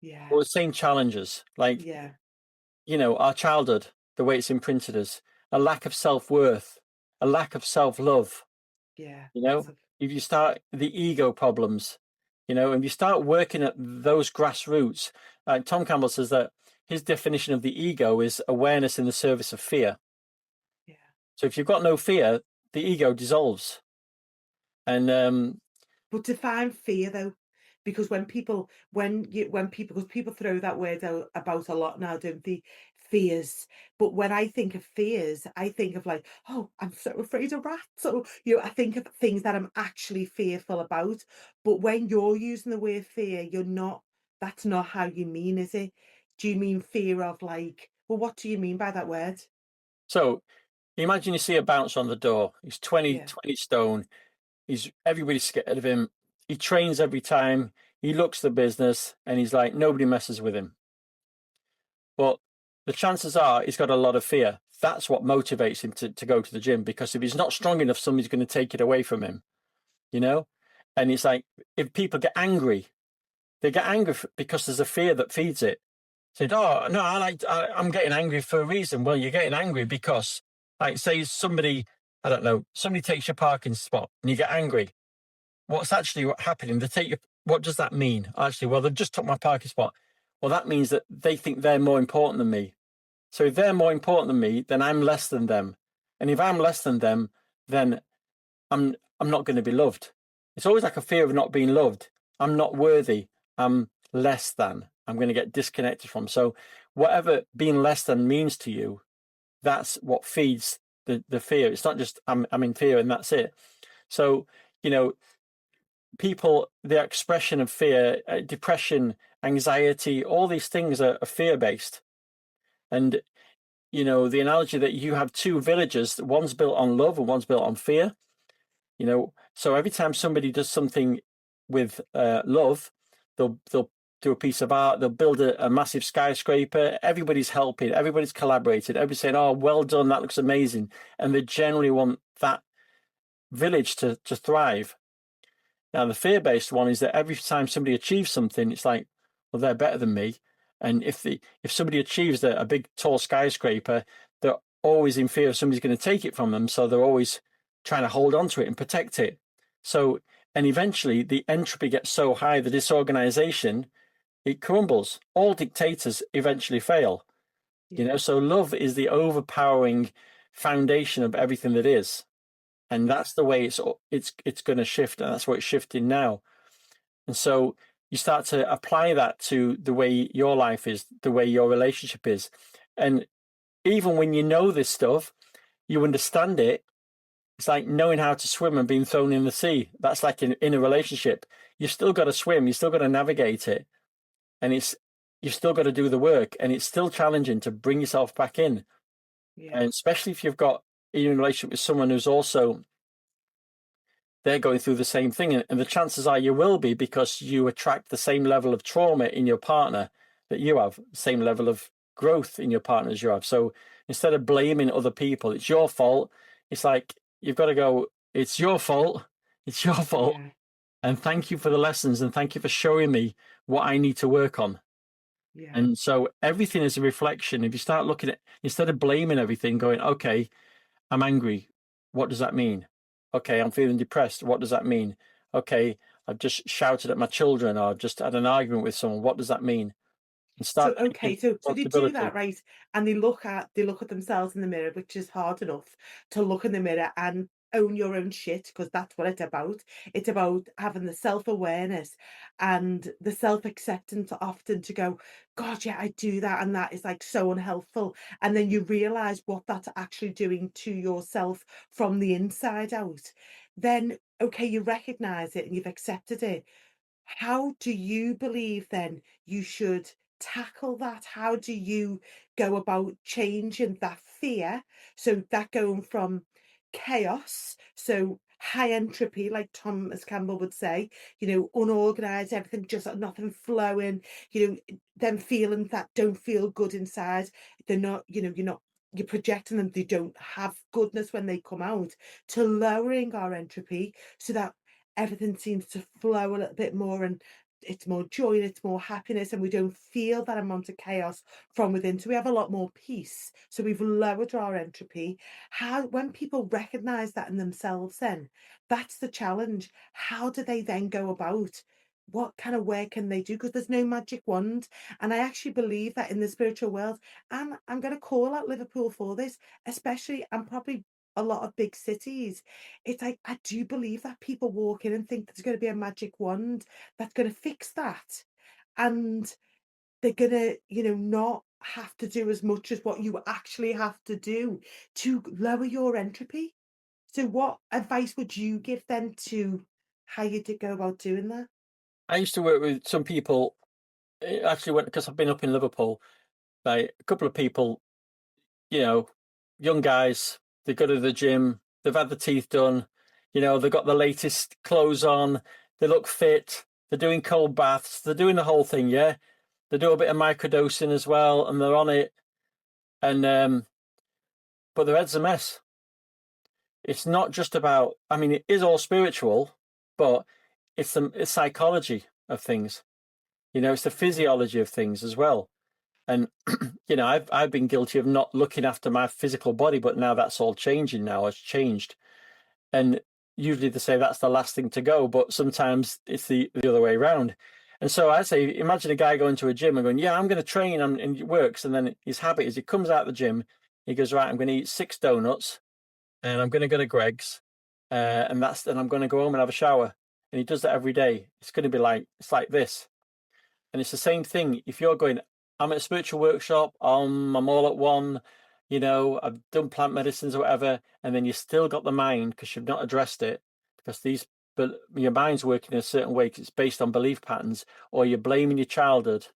Yeah, or the same challenges. Like, yeah, our childhood, the way it's imprinted us, a lack of self-worth, a lack of self-love, yeah, you know, massive. if you start the ego problems, and you start working at those grassroots, Tom Campbell says that his definition of the ego is awareness in the service of fear. Yeah. So if you've got no fear, the ego dissolves. And But define fear though, because because people throw that word out about a lot now, don't they? Fears. But when I think of fears, I think of like, oh, I'm so afraid of rats. So, I think of things that I'm actually fearful about. But when you're using the word fear, that's not how you mean, is it? Do you mean fear of like, well, what do you mean by that word? so imagine you see a bouncer on the door. He's 20, Yeah, 20 stone. Everybody's scared of him. He trains every time. He looks the business, and he's like, nobody messes with him. But the chances are he's got a lot of fear. That's what motivates him to go to the gym, because if he's not strong enough, somebody's going to take it away from him, you know? And it's like, if people get angry, they get angry because there's a fear that feeds it. Said, oh, no, I'm getting angry for a reason. Well, you're getting angry because, like, say somebody, I don't know, somebody takes your parking spot and you get angry. What's actually happening? What does that mean? Actually, well, they've just took my parking spot. well, that means that they think they're more important than me. So if they're more important than me, then I'm less than them. And if I'm less than them, then I'm not going to be loved. It's always like a fear of not being loved. I'm not worthy. I'm less than. I'm going to get disconnected from. So whatever being less than means to you, that's what feeds the fear. It's not just I'm in fear and that's it. So, you know, people, the expression of fear, depression, anxiety, all these things are fear based. And, the analogy that you have two villages, one's built on love and one's built on fear. So every time somebody does something with love, they'll do a piece of art, they'll build a massive skyscraper. Everybody's helping, everybody's collaborated, everybody's saying, "Oh, well done, that looks amazing," and they generally want that village to thrive. Now, the fear-based one is that every time somebody achieves something, it's like, well, they're better than me. And if somebody achieves a big tall skyscraper, they're always in fear of somebody's going to take it from them. So they're always trying to hold on to it and protect it. So, and eventually the entropy gets so high, the disorganization, it crumbles. All dictators eventually fail. Yeah. So love is the overpowering foundation of everything that is. And that's the way it's going to shift, and that's what it's shifting now. And so you start to apply that to the way your life is, the way your relationship is. And even when you know this stuff, you understand it. It's like knowing how to swim and being thrown in the sea. That's like in a relationship. You've still got to swim, you've still got to navigate it. And you've still got to do the work. And it's still challenging to bring yourself back in. Yeah. And especially if you've got in a relationship with someone who's also they're going through the same thing. And the chances are you will be, because you attract the same level of trauma in your partner that you have, the same level of growth in your partner as you have. So instead of blaming other people, it's your fault. It's like, you've got to go, it's your fault. It's your fault. Yeah. And thank you for the lessons. And thank you for showing me what I need to work on. Yeah. And so everything is a reflection. If you start looking at, instead of blaming everything, going, okay, I'm angry. What does that mean? Okay, I'm feeling depressed. What does that mean? Okay, I've just shouted at my children, or I've just had an argument with someone. What does that mean? And So, start okay, taking so they do responsibility. that, right? And they look at themselves in the mirror, which is hard enough to look in the mirror and own your own shit, because that's what it's about. It's about having the self-awareness and the self-acceptance often to go, God, yeah, I do that, and that is like so unhelpful. And then you realize what that's actually doing to yourself from the inside out. Then, okay, you recognize it and you've accepted it. How do you believe then you should tackle that? How do you go about changing that fear? So that going from chaos, so high entropy, like Thomas Campbell would say, unorganized, everything just nothing flowing, them feelings that don't feel good inside. They're not, you're projecting them, they don't have goodness when they come out, to lowering our entropy so that everything seems to flow a little bit more, and it's more joy and it's more happiness, and we don't feel that amount of chaos from within, so we have a lot more peace, so we've lowered our entropy. How, when people recognize that in themselves, then that's the challenge. How do they then go about, what kind of work can they do? Because there's no magic wand. And I actually believe that in the spiritual world, and I'm going to call out Liverpool for this, especially, and probably a lot of big cities, it's like, I do believe that people walk in and think there's going to be a magic wand that's going to fix that. And they're going to, not have to do as much as what you actually have to do to lower your entropy. So, what advice would you give then to how you did go about doing that? I used to work with some people, actually went, because I've been up in Liverpool, like a couple of people, you know, young guys, they go to the gym, they've had the teeth done, they've got the latest clothes on, they look fit, they're doing cold baths, they're doing the whole thing, yeah. They do a bit of microdosing as well, and they're on it. And but their head's a mess. It's not just about. I mean, it is all spiritual, but it's the psychology of things. It's the Okay. physiology of things as well. And I've been guilty of not looking after my physical body, but now that's all changing. Now it's changed, and usually they say that's the last thing to go, but sometimes it's the other way around. And so I say, imagine a guy going to a gym and going, yeah, I'm going to train, and it works. And then his habit is he comes out of the gym, he goes, right, I'm going to eat 6 donuts and I'm going to go to Greg's. And I'm going to go home and have a shower. And he does that every day. It's going to be like, it's like this. And it's the same thing. If you're going, I'm at a spiritual workshop, I'm all at one, I've done plant medicines or whatever, and then you still got the mind because you've not addressed it, because but your mind's working in a certain way because it's based on belief patterns, or you're blaming your childhood.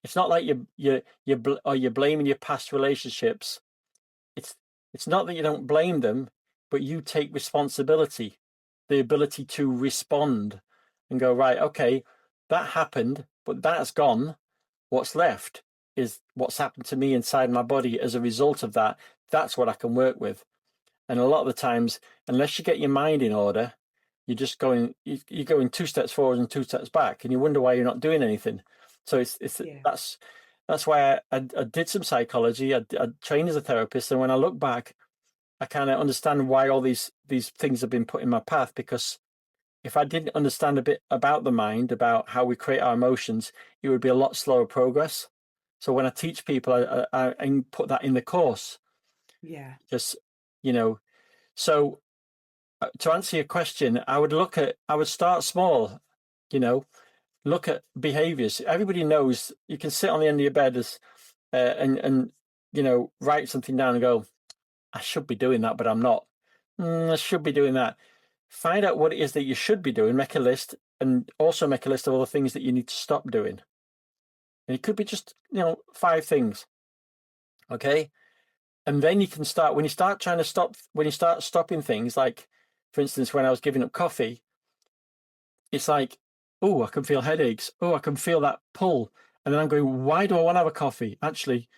It's not like you're blaming your past relationships. It's it's not that you don't blame them, but you take responsibility, the ability to respond and go, right, okay, that happened, but that's gone. What's left is what's happened to me inside my body as a result of that. That's what I can work with. And a lot of the times, unless you get your mind in order, you're going 2 steps forward and 2 steps back, and you wonder why you're not doing anything. So it's Yeah. that's why I did some psychology. I trained as a therapist, and when I look back, I kind of understand why all these things have been put in my path. Because if I didn't understand a bit about the mind, about how we create our emotions, it would be a lot slower progress. So when I teach people, I put that in the course. Yeah. Just you know, so to answer your question, I would start small. You know, look at behaviors. Everybody knows you can sit on the end of your bed and write something down and go, I should be doing that, but I'm not. I should be doing that. Find out what it is that you should be doing, make a list, and also make a list of all the things that you need to stop doing. And it could be just 5 things. Okay. And then you can start, when you start stopping things, like for instance, when I was giving up coffee, it's like, oh, I can feel headaches. Oh, I can feel that pull. And then I'm going, why do I want to have a coffee? Actually,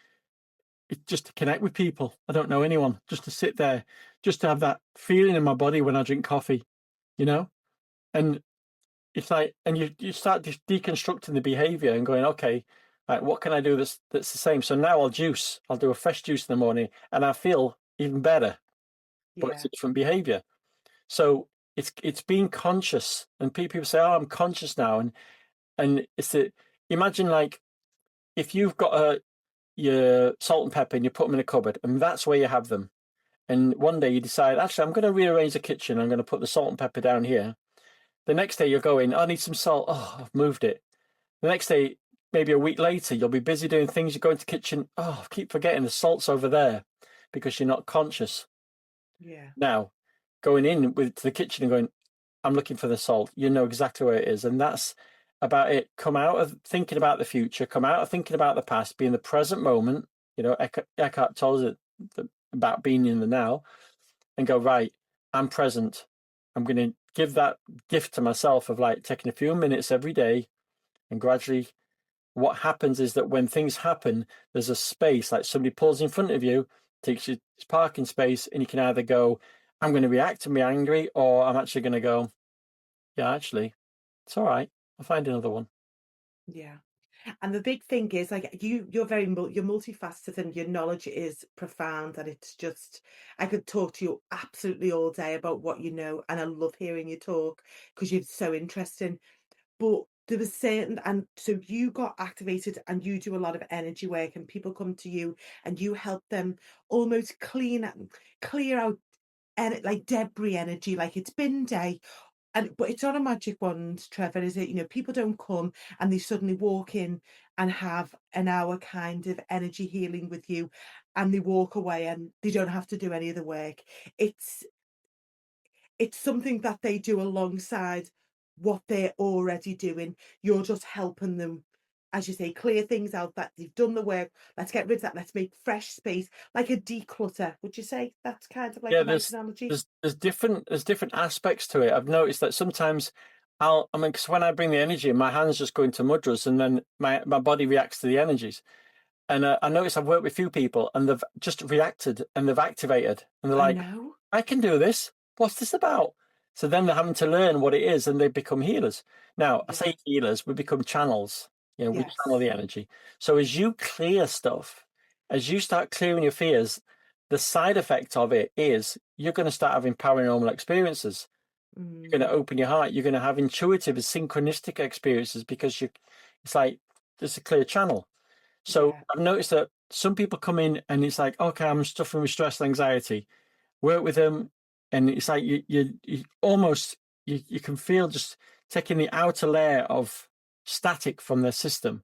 it's just to connect with people. I don't know anyone, just to sit there, just to have that feeling in my body when I drink coffee, you know? And it's like, and you start deconstructing the behavior and going, okay, right, what can I do that's the same? So now I'll do a fresh juice in the morning and I feel even better, but it's Yeah. a different behavior. So it's being conscious, and people say, oh, I'm conscious now. And it's imagine, like, if you've got your salt and pepper and you put them in a cupboard and that's where you have them. And one day you decide, actually, I'm going to rearrange the kitchen. I'm going to put the salt and pepper down here. The next day you're going, I need some salt. Oh, I've moved it. The next day, maybe a week later, you'll be busy doing things. You go into the kitchen. Oh, I keep forgetting the salt's over there, because you're not conscious. Yeah. Now, going to the kitchen and going, I'm looking for the salt. You know exactly where it is. And that's about it. Come out of thinking about the future, come out of thinking about the past, be in the present moment. Eckhart tells it about being in the now, and go, right, I'm present. I'm going to give that gift to myself of, like, taking a few minutes every day, and gradually what happens is that when things happen, there's a space, like somebody pulls in front of you, takes you parking space, and you can either go, I'm going to react and be angry, or I'm actually going to go, yeah, actually, it's all right. I'll find another one. Yeah. And the big thing is, like, you're you're multifaceted and your knowledge is profound, and it's just, I could talk to you absolutely all day about what you know, and I love hearing you talk because you're so interesting. But there was certain, and so you got activated and you do a lot of energy work and people come to you and you help them almost clear out like debris energy, like it's bin day. And but it's not a magic wand, Trevor, is it? People don't come and they suddenly walk in and have an hour kind of energy healing with you and they walk away and they don't have to do any of the work. It's it's something that they do alongside what they're already doing. You're just helping them, as you say, clear things out that they've done the work. Let's get rid of that. Let's make fresh space, like a declutter. Would you say that's kind of like Yeah, the right analogy? there's different aspects to it. I've noticed that sometimes because when I bring the energy in, my hands just go into mudras, and then my body reacts to the energies. And I notice I've worked with a few people, and they've just reacted and they've activated, and they're I like, know. I can do this. What's this about? So then they're having to learn what it is, and they become healers. Now, I Yeah. say healers, we become channels. We channel Yes. the energy. So as you clear stuff, as you start clearing your fears, the side effect of it is you're going to start having paranormal experiences. You're going Mm. to open your heart. You're going to have intuitive and synchronistic experiences because it's like there's a clear channel. So Yeah. I've noticed that some people come in and it's like, okay, I'm suffering with stress and anxiety. Work with them, and it's like you almost you can feel just taking the outer layer of static from their system.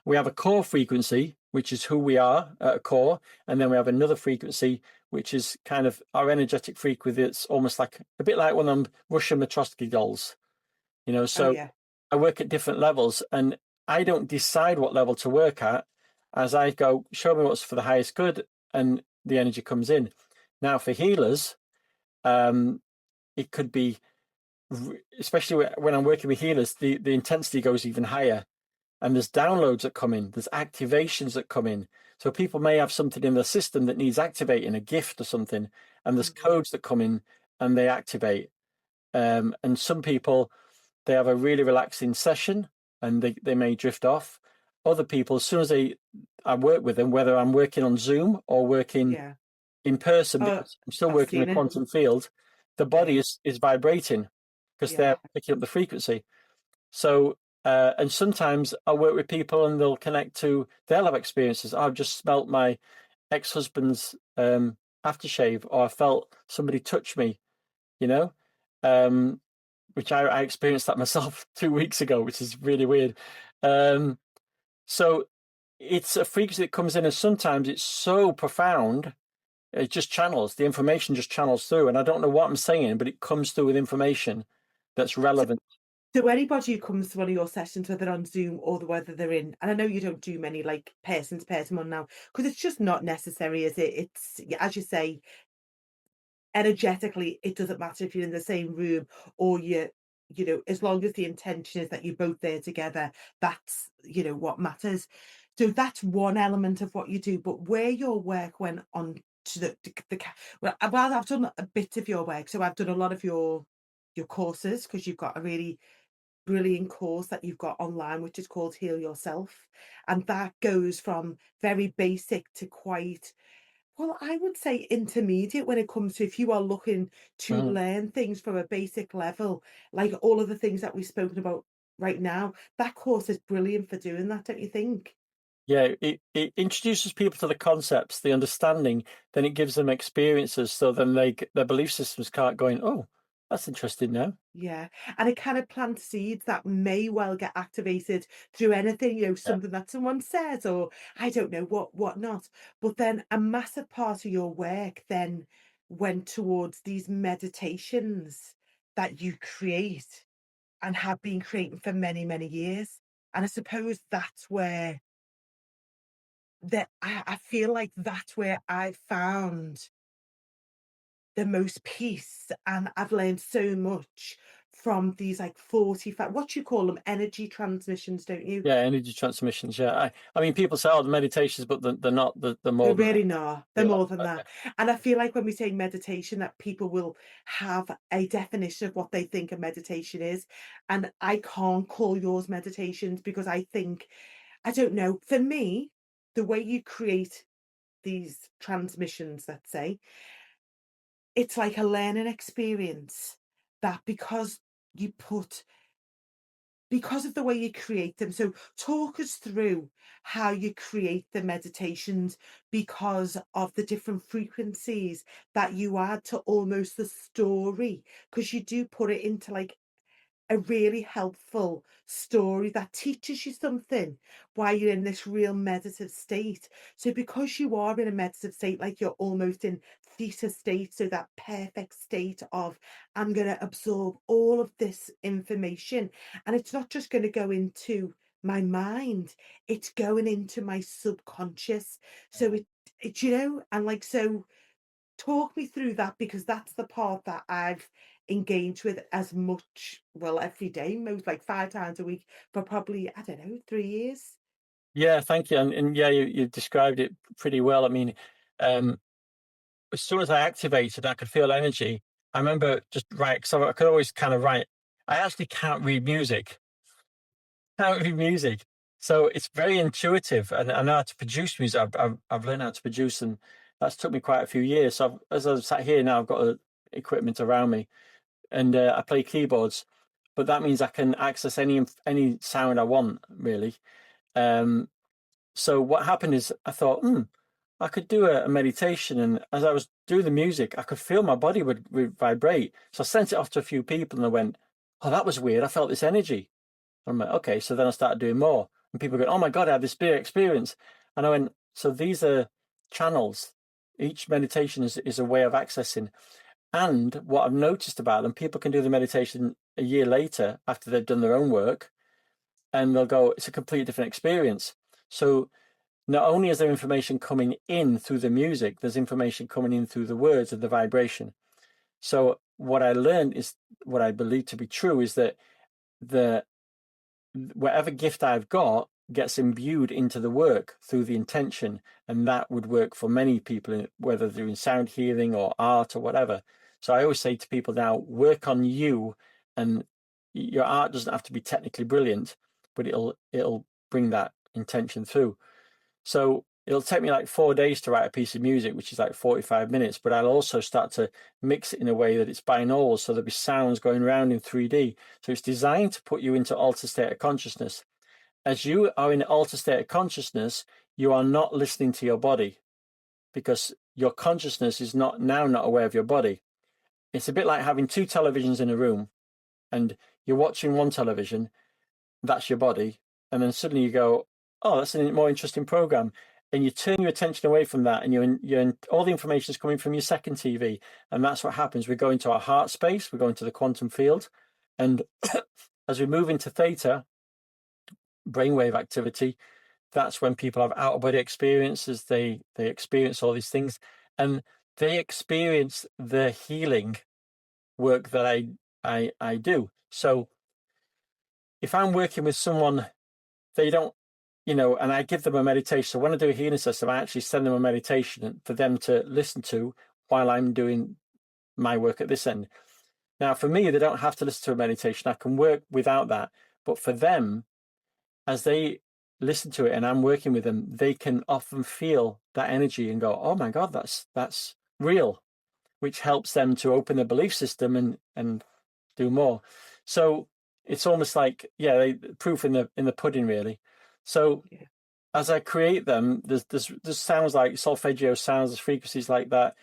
We have a core frequency, which is who we are at a core, and then we have another frequency, which is kind of our energetic frequency. It's almost like a bit like one of them Russian Matrosky dolls, Oh, So yeah. I work at different levels, and I don't decide what level to work at. As I go, show me what's for the highest good, and the energy comes in. Now, for healers, um, it could be, especially when I'm working with healers, the intensity goes even higher, and there's downloads that come in, there's activations that come in. So people may have something in their system that needs activating, a gift or something, and there's Mhm. codes that come in and they activate. And some people, they have a really relaxing session and they may drift off. Other people, as soon as I work with them, whether I'm working on Zoom or working Yeah. in person, Oh, because I'm still I've working in seen a it. quantum field, the Yeah. body is vibrating because they're Yeah. picking up the frequency. So, and sometimes I'll work with people and they'll connect to, they'll have experiences. I've just smelt my ex-husband's aftershave, or I felt somebody touch me, you know, um, which I experienced that myself 2 weeks ago, which is really weird. Um, so it's a frequency that comes in, and sometimes it's so profound, it just channels, the information just channels through. And I don't know what I'm saying, but it comes through with information that's So relevant. so anybody who comes to one of your sessions, whether on Zoom or the whether they're in, and I know you don't do many like person to person one now, because it's just not necessary, is it? It's as you say, energetically, it doesn't matter if you're in the same room or as long as the intention is that you're both there together, that's what matters. So that's one element of what you do. But where your work went on to well, I've done a bit of your work. So I've done a lot of your courses because you've got a really brilliant course that you've got online, which is called Heal Yourself. And that goes from very basic to quite, well, I would say intermediate when it comes to if you are looking to Mhm. learn things from a basic level, like all of the things that we've spoken about right now. That course is brilliant for doing that, don't you think? Yeah, it introduces people to the concepts, the understanding, then it gives them experiences. So then their belief systems start going, oh, that's interesting now. Yeah, and it kind of plants seeds that may well get activated through anything, Yeah. something that someone says, or I don't know what not. But then a massive part of your work then went towards these meditations that you create and have been creating for many, many years. And I suppose that's where I feel like that's where I found the most peace, and I've learned so much from these, like, 45, what you call them, energy transmissions, don't you? Yeah, energy transmissions. Yeah. I mean, people say, oh, the meditations, but they're not, they're They more than that. really are. They're You're like, more than okay. that, and I feel like when we say meditation, that people will have a definition of what they think a meditation is, and I can't call yours meditations because I think, I don't know, for me, the way you create these transmissions, let's say, it's like a learning experience that you put because of the way you create them. So talk us through how you create the meditations because of the different frequencies that you add to almost the story, because you do put it into like a really helpful story that teaches you something while you're in this real meditative state. So because you are in a meditative state, like you're almost in theta state, so that perfect state of, I'm going to absorb all of this information, and it's not just going to go into my mind, it's going into my subconscious. So and like, so talk me through that because that's the part that I've engaged with as much, well, every day, most like 5 times a week for probably, I don't know, 3 years. Yeah, thank you. And yeah, you described it pretty well. I mean, um, as soon as I activated, I could feel energy. I remember just write, because I could always kind of write. I actually can't read music. Can't read music. So it's very intuitive, and I know how to produce music. I've learned how to produce, and that's took me quite a few years. So as I've sat here now, I've got equipment around me. and I play keyboards, but that means I can access any sound I want, really. Um, so what happened is I thought, I could do a meditation, and as I was doing the music, I could feel my body would vibrate. So I sent it off to a few people, and I went, "Oh, that was weird. I felt this energy." I'm like, "Okay." So then I started doing more, and people go, "Oh my God, I had this big experience," and I went, "So these are channels. Each meditation is a way of accessing." And what I've noticed about them, people can do the meditation a year later after they've done their own work, and they'll go, it's a completely different experience. So not only is there information coming in through the music, there's information coming in through the words and the vibration. So what I learned is, what I believe to be true, is that the whatever gift I've got gets imbued into the work through the intention, and that would work for many people, whether they're in sound healing or art or whatever. So I always say to people now, work on you, and your art doesn't have to be technically brilliant, but it'll bring that intention through. So it'll take me like 4 days to write a piece of music, which is like 45 minutes, but I'll also start to mix it in a way that it's binaural. So there'll be sounds going around in 3D. So it's designed to put you into altered state of consciousness. As you are in altered state of consciousness, you are not listening to your body, because your consciousness is not aware of your body. It's a bit like having two televisions in a room, and you're watching one television, that's your body, and then suddenly you go, oh, that's a more interesting program, and you turn your attention away from that, and all the information is coming from your second TV, and that's what happens. We go into our heart space, we go into the quantum field, and as we move into theta, brainwave activity, that's when people have out of body experiences. They experience all these things, and they experience the healing work that I do. So if I'm working with someone, they don't, and I give them a meditation. So when I do a healing system, I actually send them a meditation for them to listen to while I'm doing my work at this end. Now, for me, they don't have to listen to a meditation. I can work without that. But for them, as they listen to it and I'm working with them, they can often feel that energy and go, "Oh my God, that's real," which helps them to open their belief system and do more. So it's almost like, yeah, proof in the pudding, really. So Yeah. as I create them, there's sounds like solfeggio sounds, there's frequencies like that.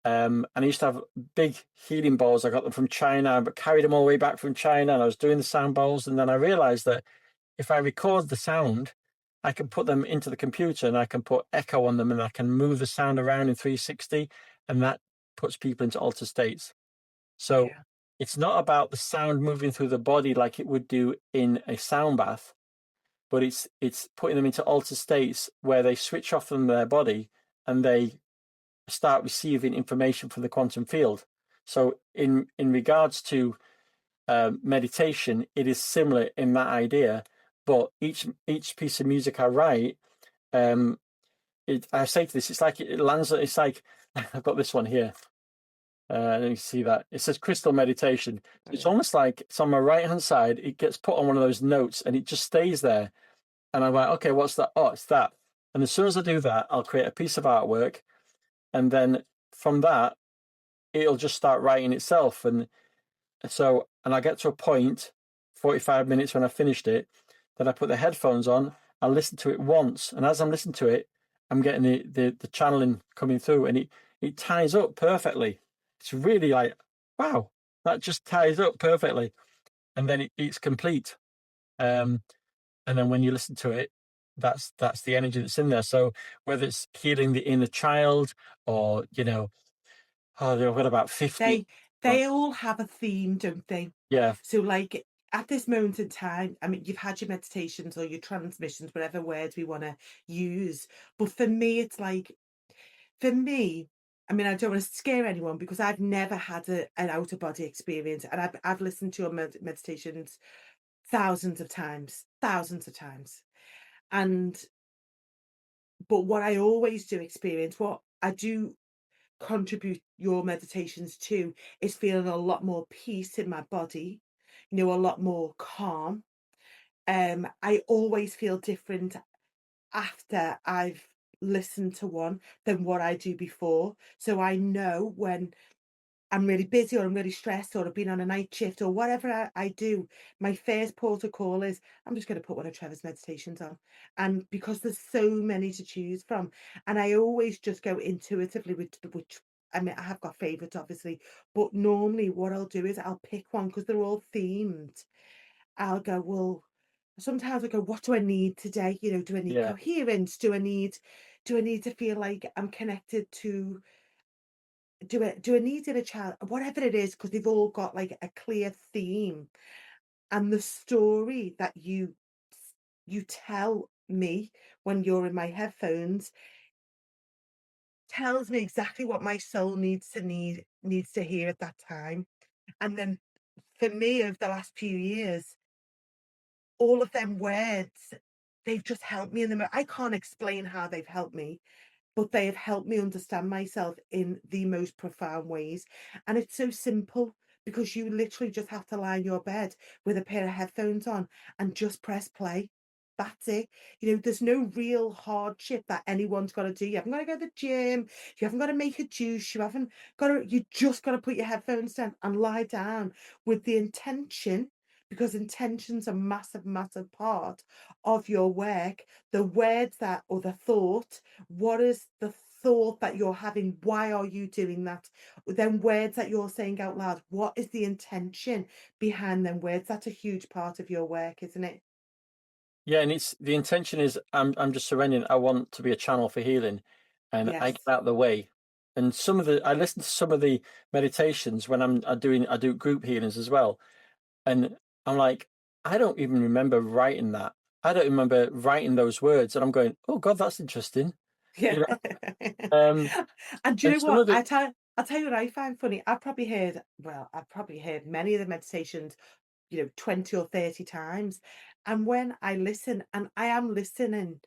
And I used to have big healing bowls. I got them from China, but carried them all the way back from China. And I was doing the sound bowls, and then I realized that if I record the sound, I can put them into the computer and I can put echo on them, and I can move the sound around in 360, and that puts people into altered states. So Yeah. it's not about the sound moving through the body like it would do in a sound bath, but it's putting them into altered states where they switch off from their body and they start receiving information from the quantum field. So in regards to meditation, it is similar in that idea, but each piece of music I write, I say to this, it's like it lands. It's like I've got this one here. Let me see that. It says crystal meditation. It's Brilliant. almost like it's on my right hand side. It gets put on one of those notes and it just stays there. And I'm like, okay, what's that? Oh, it's that. And as soon as I do that, I'll create a piece of artwork. And then from that, it'll just start writing itself. And I get to a point, 45 minutes when I finished it, that I put the headphones on, I listen to it once. And as I'm listening to it, I'm getting the channeling coming through, and it ties up perfectly. It's really like, wow, that just ties up perfectly. And then it's complete. Um, and then when you listen to it, that's the energy that's in there. So whether it's healing the inner child, or oh, I've got about 50. They they all have a theme, don't they? Yeah, So, like, at this moment in time, I mean, you've had your meditations or your transmissions, whatever words we wanna use, but for me, it's like for me, I mean, I don't wanna scare anyone because I've never had an out of body experience, and I've listened to your meditations thousands of times, and but what I always do experience, what I do contribute your meditations to, is feeling a lot more peace in my body, a lot more calm. I always feel different after I've listened to one than what I do before. So I know when I'm really busy or I'm really stressed or I've been on a night shift or whatever I do, my first port of call is I'm just going to put one of Trevor's meditations on. And because there's so many to choose from, and I always just go intuitively with which I mean, I have got favorites obviously, but normally what I'll do is I'll pick one because they're all themed. I'll go, well, sometimes I go, what do I need today? You know, do I need Yeah. coherence? Do I need to feel like I'm connected to do I need inner child? Whatever it is, because 'cause they've all got, like, a clear theme, and the story that you tell me when you're in my headphones tells me exactly what my soul needs to hear at that time, and then for me, over the last few years, all of them words, they've just helped me in the I can't explain how they've helped me, but they have helped me understand myself in the most profound ways. And it's so simple because you literally just have to lie in your bed with a pair of headphones on and just press play. That's it. You know, there's no real hardship that anyone's got to do. You haven't got to go to the gym. You haven't got to make a juice. You haven't got to, you just got to put your headphones down and lie down with the intention, because intention's a massive, massive part of your work. The words that, or the thought, what is the thought that you're having? Why are you doing that? Then words that you're saying out loud. What is the intention behind them words? That's a huge part of your work, isn't it? Yeah, and it's the intention is I'm just surrendering. I want to be a channel for healing, and I get Yes. out of the way. And some of the I listen to some of the meditations when I do group healings as well, and I'm like, I don't even remember writing that. I don't remember writing those words, and I'm going, oh God, that's interesting. Yeah. You know, um, And do you and know some what? of it, I'll tell you what I find funny. I've probably heard many of the meditations, 20 or 30 times. And when I listen, and I am listening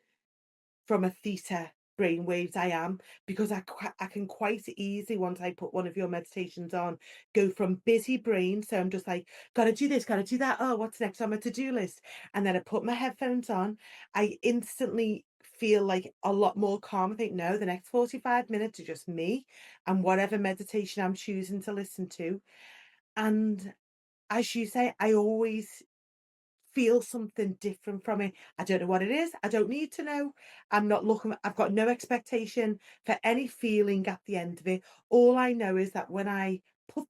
from a theta brainwaves, I am, because I can quite easily, once I put one of your meditations on, go from busy brain, so I'm just like, "Gotta do this, gotta do that. Oh, what's next on my to-do list?" And then I put my headphones on, I instantly feel, like, a lot more calm. I think, "No, the next 45 minutes are just me and whatever meditation I'm choosing to listen to." And as you say, I always feel something different from it. I don't know what it is. I don't need to know. I'm not looking, I've got no expectation for any feeling at the end of it. All I know is that when I put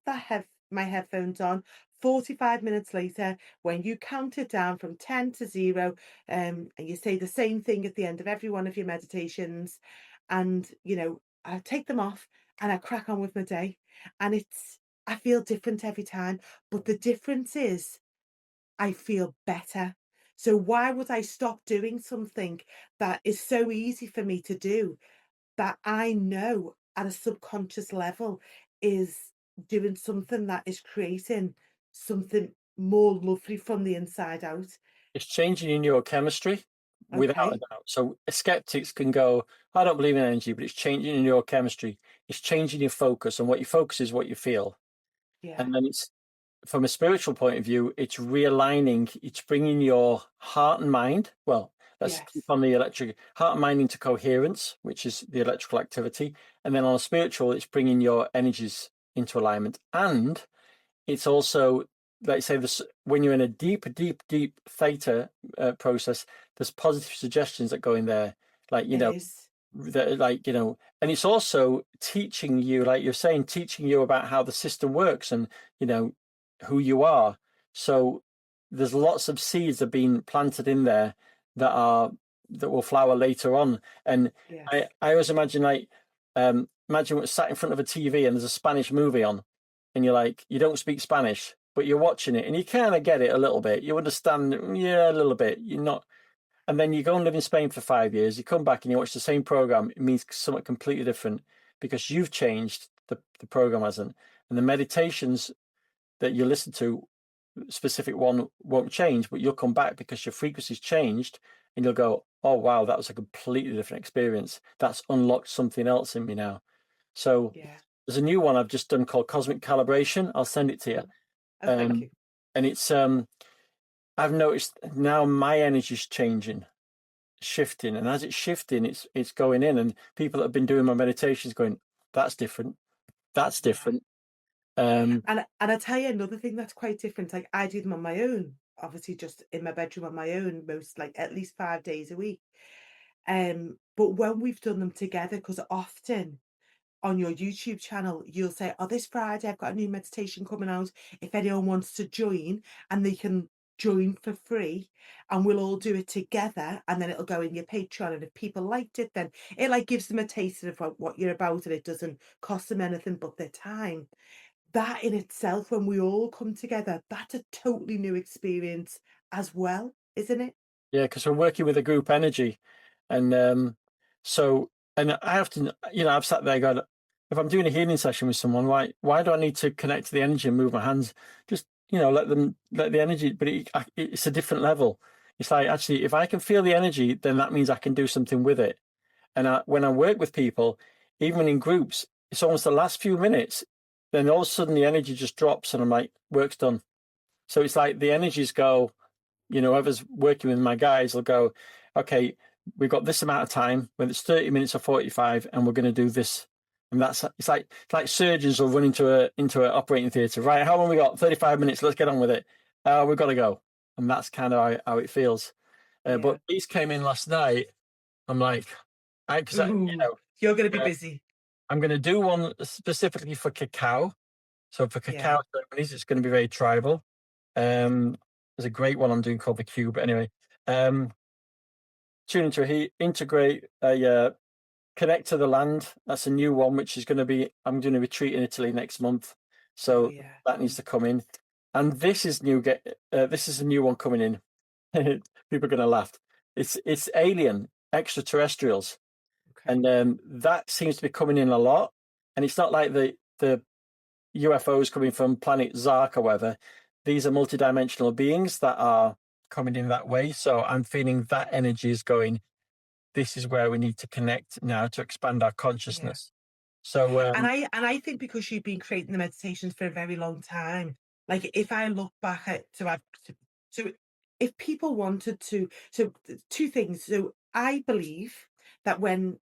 my headphones on, 45 minutes later, when you count it down from 10 to 0, and you say the same thing at the end of every one of your meditations, and I take them off and I crack on with my day. And I feel different every time. But the difference is I feel better. So why would I stop doing something that is so easy for me to do, that I know at a subconscious level is doing something that is creating something more lovely from the inside out? it's changing your neurochemistry without a Okay. doubt. So skeptics can go, I don't believe in energy, but it's changing your neurochemistry. It's changing your focus, and what you focus is what you feel. Yeah. And then it's from a spiritual point of view, it's realigning, it's bringing your heart and mind. Well, let's keep Yes. on the electric heart and mind into coherence, which is the electrical activity. And then on a spiritual, it's bringing your energies into alignment. And it's also, let's say, this when you're in a deep, deep, deep theta process, there's positive suggestions that go in there, like It is. that, and it's also teaching you, like you're saying, teaching you about how the system works and you know who you are. So there's lots of seeds that have been planted in there that are that will flower later on. And I Yes. I always imagine imagine we're sat in front of a TV and there's a Spanish movie on, and you're like, you don't speak Spanish, but you're watching it and you kind of get it a little bit. You understand, yeah, a little bit. You're not, and then you go and live in Spain for 5 years, you come back and you watch the same program, it means something completely different because you've changed, the program hasn't. And the meditations that you listen to, specific one won't change, but you'll come back because your frequency's changed and you'll go, oh wow, that was a completely different experience. That's unlocked something else in me now. So Yeah. there's a new one I've just done called Cosmic Calibration. I'll send it to you. Oh, oh, thank Um, you. and it's I've noticed now my energy's changing, shifting, and as it's shifting, it's going in, and people that have been doing my meditations going, that's different, that's Yeah. different. And I tell you another thing that's quite different, like, I do them on my own, obviously just in my bedroom on my own most like, at least 5 days a week. But when we've done them together, because often on your YouTube channel, you'll say, "Oh, this Friday, I've got a new meditation coming out. If anyone wants to join," and they can join for free, and we'll all do it together, and then it'll go in your Patreon, and if people liked it, then it, like, gives them a taste of what you're about, and it doesn't cost them anything but their time. That in itself, when we all come together, that's a totally new experience as well, isn't it? Yeah, because we're working with a group energy, and so and I often, I've sat there going, if I'm doing a healing session with someone, why do I need to connect to the energy and move my hands? Just let the energy, but it's a different level. It's like, actually, if I can feel the energy, then that means I can do something with it. And when I work with people, even in groups, it's almost the last few minutes, then all of a sudden the energy just drops, and I'm like, work's done. So it's like the energies go. Whoever's working with my guys will go, okay, we've got this amount of time, whether it's 30 minutes or 45, and we're going to do this. And it's like surgeons will run into an operating theatre. Right, how long we got? 35 minutes. Let's get on with it. We've got to go. And that's kind of how it feels. Yeah. But these came in last night. I'm like, because Ooh, you're gonna be busy. I'm going to do one specifically for cacao. So for cacao Yeah. ceremonies, it's going to be very tribal. There's a great one I'm doing called the Cube. Anyway, um, tune into integrate, connect to the land. That's a new one, which is going to be. I'm doing a retreat in Italy next month, Oh, so yeah. that needs to come in. And this is new. This is a new one coming in. People are going to laugh. It's alien extraterrestrials, Okay. and that seems to be coming in a lot. And it's not like the UFOs coming from planet Zark or whatever. These are multidimensional beings that are coming in that way. So I'm feeling that energy is going, this is where we need to connect now to expand our Yeah. consciousness. So And I think because you've been creating the meditations for a very long time, like, if I look back at so if people wanted to, two things. So I believe that when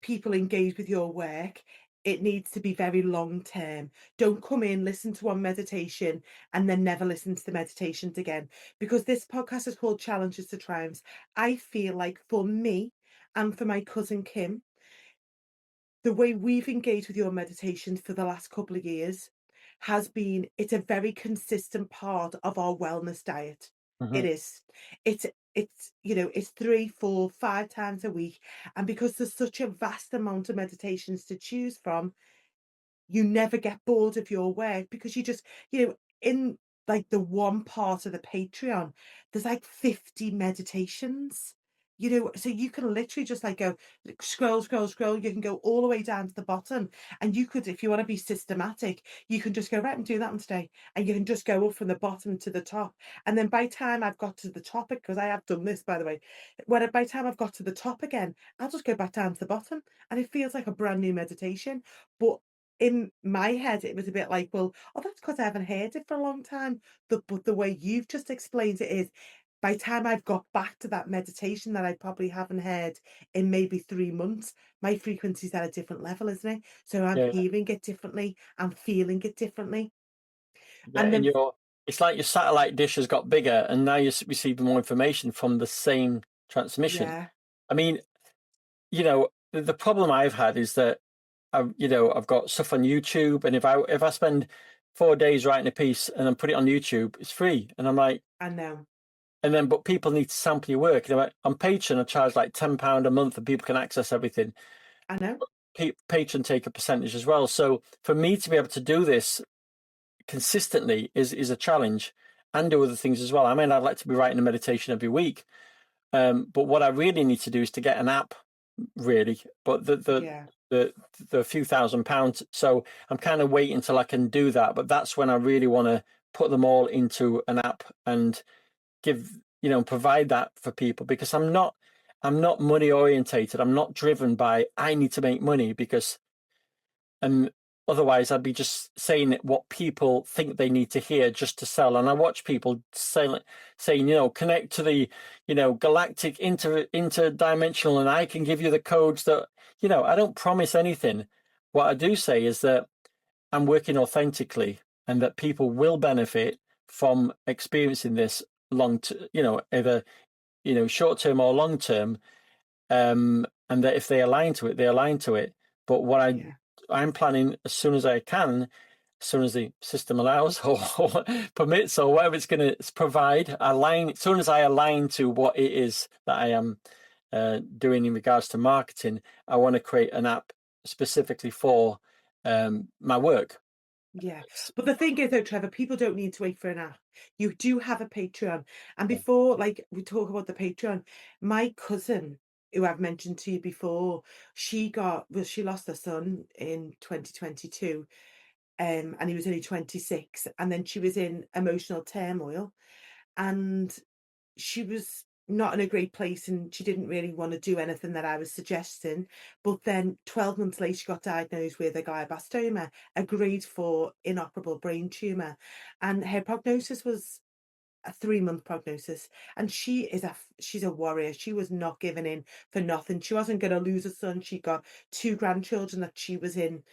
people engage with your work, it needs to be very long term. Don't come in, listen to one meditation, and then never listen to the meditations again. Because this podcast is called Challenges to Triumphs. I feel like for me and for my cousin Kim, the way we've engaged with your meditations for the last couple of years has been, it's a very consistent part of our wellness diet. It mhm. is. It's 3, 4, 5 times a week. And because there's such a vast amount of meditations to choose from, you never get bored of your work because in like the one part of the Patreon, there's like 50 meditations. So you can literally just like go scroll, scroll, scroll. You can go all the way down to the bottom. And you could, if you want to be systematic, you can just go, right, I'm doing that one today. And you can just go up from the bottom to the top. And then by the time I've got to the topic, because I have done this, by the way, by the time I've got to the top again, I'll just go back down to the bottom. And it feels like a brand new meditation. But in my head, it was a bit like, well, oh, that's because I haven't heard it for a long time. But the way you've just explained it is, by the time I've got back to that meditation that I probably haven't heard in maybe 3 months, my frequency's at a different level, isn't it? So I'm Yeah, hearing it differently, I'm feeling it differently. yeah. And And then, it's like your satellite dish has got bigger, and now you're receiving more information from the same transmission. yeah, I mean, the problem I've had is that I've got stuff on YouTube, and if I spend 4 days writing a piece and then put it on YouTube, it's free, and I'm like, I know, and then but people need to sample your work. On Patreon, I charge like £10 a month, and people can access everything. I know, Patreon take a percentage as well. So for me to be able to do this consistently is a challenge, and do other things as well. I mean, I'd like to be writing a meditation every week, but what I really need to do is to get an app, really. But yeah, the few £1,000s. So I'm kind of waiting until I can do that. But that's when I really want to put them all into an app and provide that for people, because I'm not money orientated. I'm not driven by I need to make money, because and otherwise I'd be just saying what people think they need to hear just to sell. And I watch people saying, connect to the, galactic interdimensional, and I can give you the codes that, I don't promise anything. What I do say is that I'm working authentically, and that people will benefit from experiencing this either short term or long term, and that if they align to it, they align to it. But what Yeah. I'm planning as soon as I can, as soon as the system allows or permits or whatever it's going to provide, as soon as I align to what it is that I am doing in regards to marketing, I want to create an app specifically for my work. Yeah. But the thing is though, Trevor, people don't need to wait for an app. You do have a Patreon. And Yeah. before, like, we talk about the Patreon, my cousin, who I've mentioned to you before, she lost her son in 2022, and he was only 26, and then she was in emotional turmoil, and she was not in a great place, and she didn't really want to do anything that I was suggesting. But then 12 months later, she got diagnosed with a glioblastoma, a grade 4 inoperable brain tumor. And her prognosis was a 3-month prognosis. And she's a warrior. She was not giving in for nothing. She wasn't going to lose a son. She got 2 grandchildren that she was in,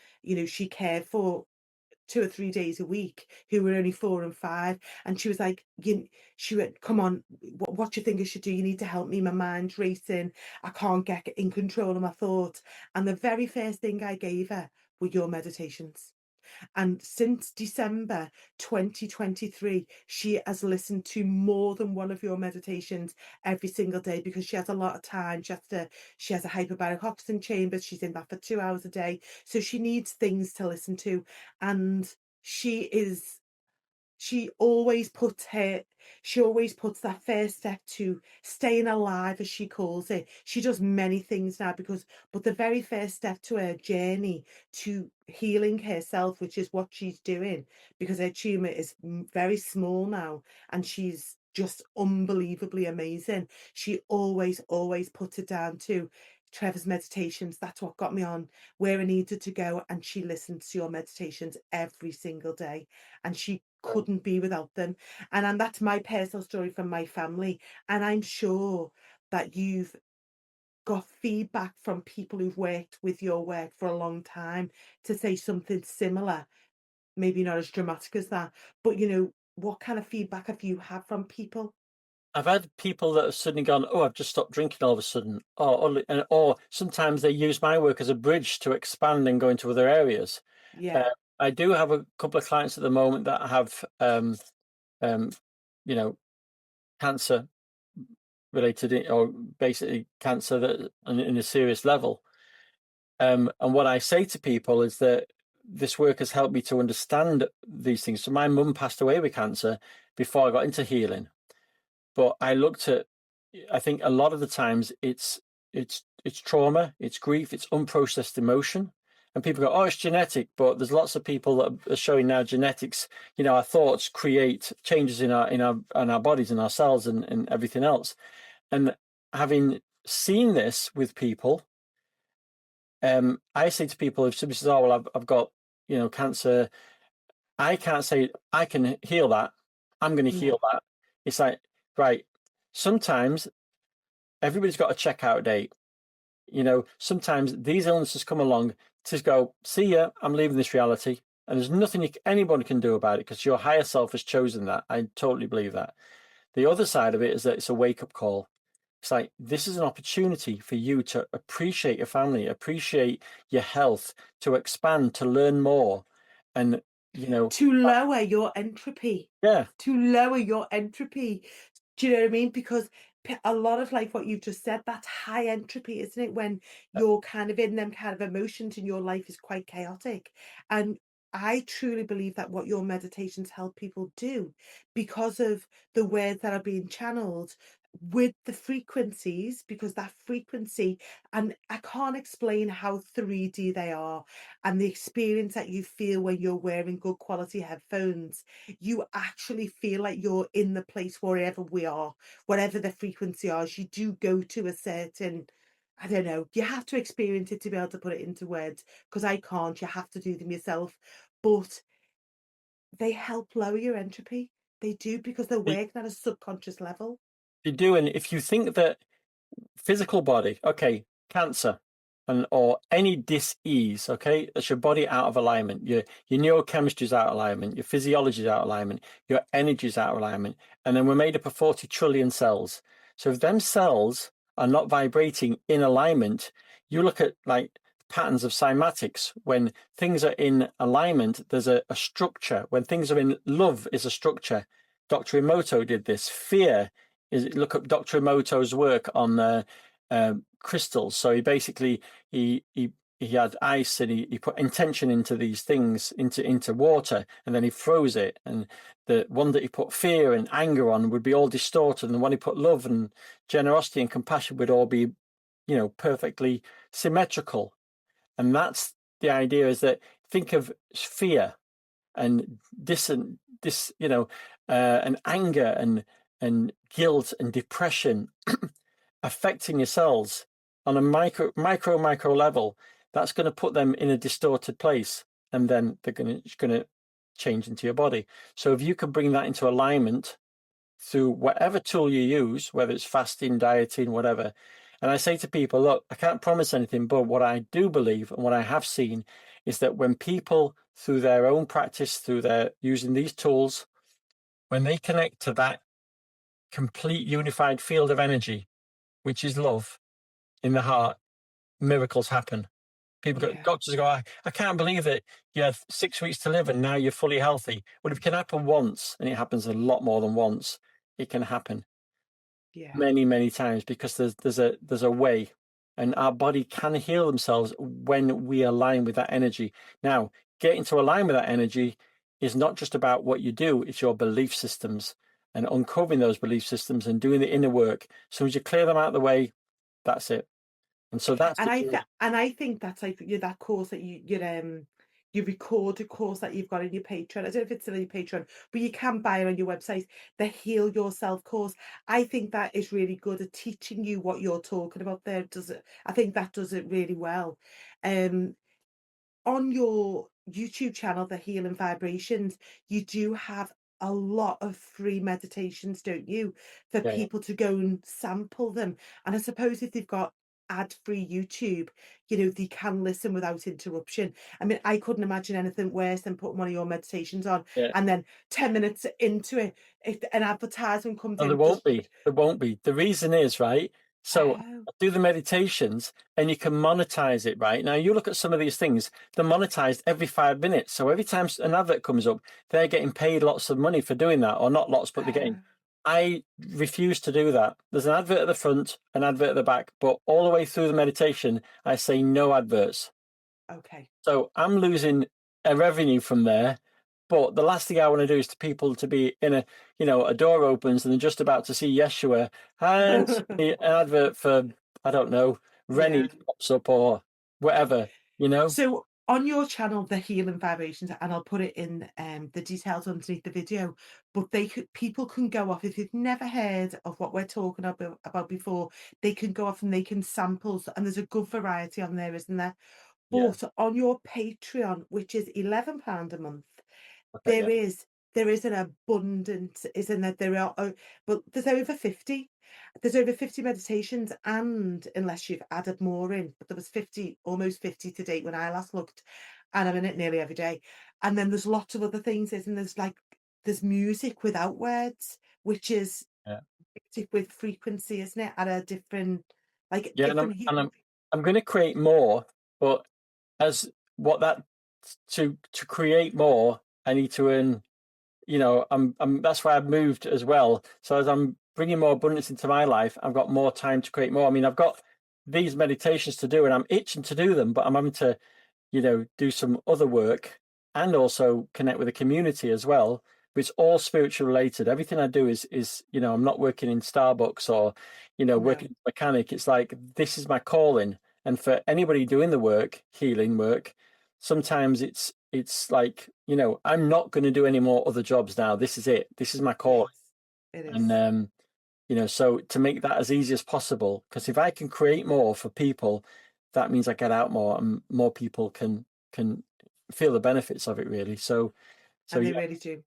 she cared for 2 or 3 days a week, who were only 4 and 5, and she was like, she went, "Come on, what do you think I should do? You need to help me. My mind's racing. I can't get in control of my thoughts." And the very first thing I gave her were your meditations. And since December 2023, she has listened to more than one of your meditations every single day, because she has a lot of time. She has a hyperbaric oxygen chamber. She's in that for 2 hours a day. So she needs things to listen to. And she is she always puts her she always puts that first step to staying alive, as she calls it. She does many things now, but the very first step to her journey to healing herself, which is what she's doing, because her tumor is very small now, and she's just unbelievably amazing. She always puts it down to Trevor's meditations. That's what got me on where I needed to go, and she listens to your meditations every single day, and she couldn't be without them. And that's my personal story from my family. And I'm sure that you've got feedback from people who've worked with your work for a long time to say something similar, maybe not as dramatic as that, but what kind of feedback have you had from people? I've had people that have suddenly gone, "Oh, I've just stopped drinking all of a sudden," or sometimes they use my work as a bridge to expand and go into other areas. Uh, Yeah. I do have a couple of clients at the moment that have, um, you know, cancer or basically cancer that in a serious level. And what I say to people is that this work has helped me to understand these things. So my mum passed away with cancer before I got into healing, but I think a lot of the times it's trauma, it's grief, it's unprocessed emotion. And people go, "Oh, it's genetic," but there's lots of people that are showing now genetics. Our thoughts create changes in our bodies and our cells and everything else. And having seen this with people, I say to people, if somebody says, "Oh, well, I've got cancer," I can't say I can heal that. I'm going to No. heal that. It's like, right. Sometimes everybody's got a checkout date. Sometimes these illnesses come along to go, "See ya, I'm leaving this reality," and there's nothing anybody can do about it because your higher self has chosen that. I totally believe that. The other side of it is that it's a wake up call. It's like, this is an opportunity for you to appreciate your family, appreciate your health, to expand, to learn more. And, you know, To uh, lower your entropy. yeah, To lower your entropy. Do you know what I mean? Because a lot of like what you've just said, that's high entropy, isn't it? When you're kind of in them kind of emotions and your life is quite chaotic. And I truly believe that what your meditations help people do, because of the words that are being channeled with the frequencies, because that frequency, and I can't explain how 3D they are, and the experience that you feel when you're wearing good quality headphones. You actually feel like you're in the place wherever we are, whatever the frequency is. You do go to a certain, I don't know, you have to experience it to be able to put it into words, because I can't. You have to do them yourself. But they help lower your entropy. They do, because they're they, working at a subconscious level. they do. And if you think that physical body, okay, cancer. and or any dis-ease, okay, that's your body out of alignment, your neurochemistry is out of alignment, your physiology is out of alignment, your energy is out of alignment, and then we're made up of 40 trillion cells. So if them cells are not vibrating in alignment, you look at like patterns of cymatics. When things are in alignment, there's a structure. When things are in love, is a structure. Dr. Emoto did this. Fear is, look up Dr. Emoto's work on crystals. So he basically he had ice and he put intention into these things into water, and then he froze it. And the one that he put fear and anger on would be all distorted, and the one he put love and generosity and compassion would all be, perfectly symmetrical. And that's the idea, is that think of fear and and anger and guilt and depression affecting your cells on a micro level. That's going to put them in a distorted place, and then they're going to change into your body. So if you can bring that into alignment through whatever tool you use, whether it's fasting, dieting, whatever. And I say to people, look, I can't promise anything, but what I do believe and what I have seen is that when people, through their own practice, through their using these tools, when they connect to that complete unified field of energy, which is love in the heart, miracles happen. People go, Yeah, doctors go, I can't believe that you have 6 weeks to live and now you're fully healthy. Well, if it can happen once, and it happens a lot more than once, it can happen yeah. many, many times, because there's a way, and our body can heal themselves when we align with that energy. Now, getting to align with that energy is not just about what you do, it's your belief systems, and uncovering those belief systems and doing the inner work. So as you clear them out of the way, that's it. And so that's And the I think that's like that course that you record a course that you've got in your Patreon. I don't know if it's still in your Patreon, but you can buy it on your website. The Heal Yourself course. I think that is really good at teaching you what you're talking about there. Does it? I think that does it really well. Um, on your YouTube channel, the Healing Vibrations, you do have a lot of free meditations, don't you? For yeah, yeah. people to go and sample them. And I suppose if they've got ad-free YouTube, they can listen without interruption. I mean, I couldn't imagine anything worse than putting one of your meditations on Yeah. and then 10 minutes into it, if an advertisement comes No, there in, won't just be. There won't be. The reason is, right? So oh, I do the meditations and you can monetize it, right? Now you look at some of these things, they're monetized every 5 minutes. So every time an advert comes up, they're getting paid lots of money for doing that, or not lots, but they're getting. oh, I refuse to do that. There's an advert at the front, an advert at the back, but all the way through the meditation, I say no adverts. okay. So I'm losing a revenue from there. But the last thing I want to do is to people to be in a door opens and they're just about to see Yeshua, and suddenly an advert for, I don't know, Rennie Yeah. pops up or whatever, you know? So on your channel, the Healing Vibrations, and I'll put it in the details underneath the video, but people can go off if you've never heard of what we're talking about before, they can go off and they can samples, and there's a good variety on there, isn't there? Yeah. But on your Patreon, which is £11 a month, Okay. there Yeah. is there is an abundance, isn't there? There are, but there's over 50. There's over 50 meditations, and unless you've added more in, but there was 50, almost 50 to date when I last looked, and I'm in it nearly every day. And then there's lots of other things, isn't there's music without words, which is Yeah. music with frequency, isn't it? At a different, like Yeah. And I'm, different and I'm, I'm going to create more, but as what that to create more, I need to earn. I'm that's why I've moved as well. So as I'm bringing more abundance into my life, I've got more time to create more. I mean, I've got these meditations to do and I'm itching to do them, but I'm having to, do some other work and also connect with the community as well. But it's all spiritual related. Everything I do is, I'm not working in Starbucks or, no, working as a mechanic. It's like this is my calling. And for anybody doing the work, healing work, sometimes it's like, I'm not going to do any more other jobs now. This is it. This is my yes, call. it And is. so to make that as easy as possible, because if I can create more for people, that means I get out more and more people can feel the benefits of it really. So And they yeah, really do.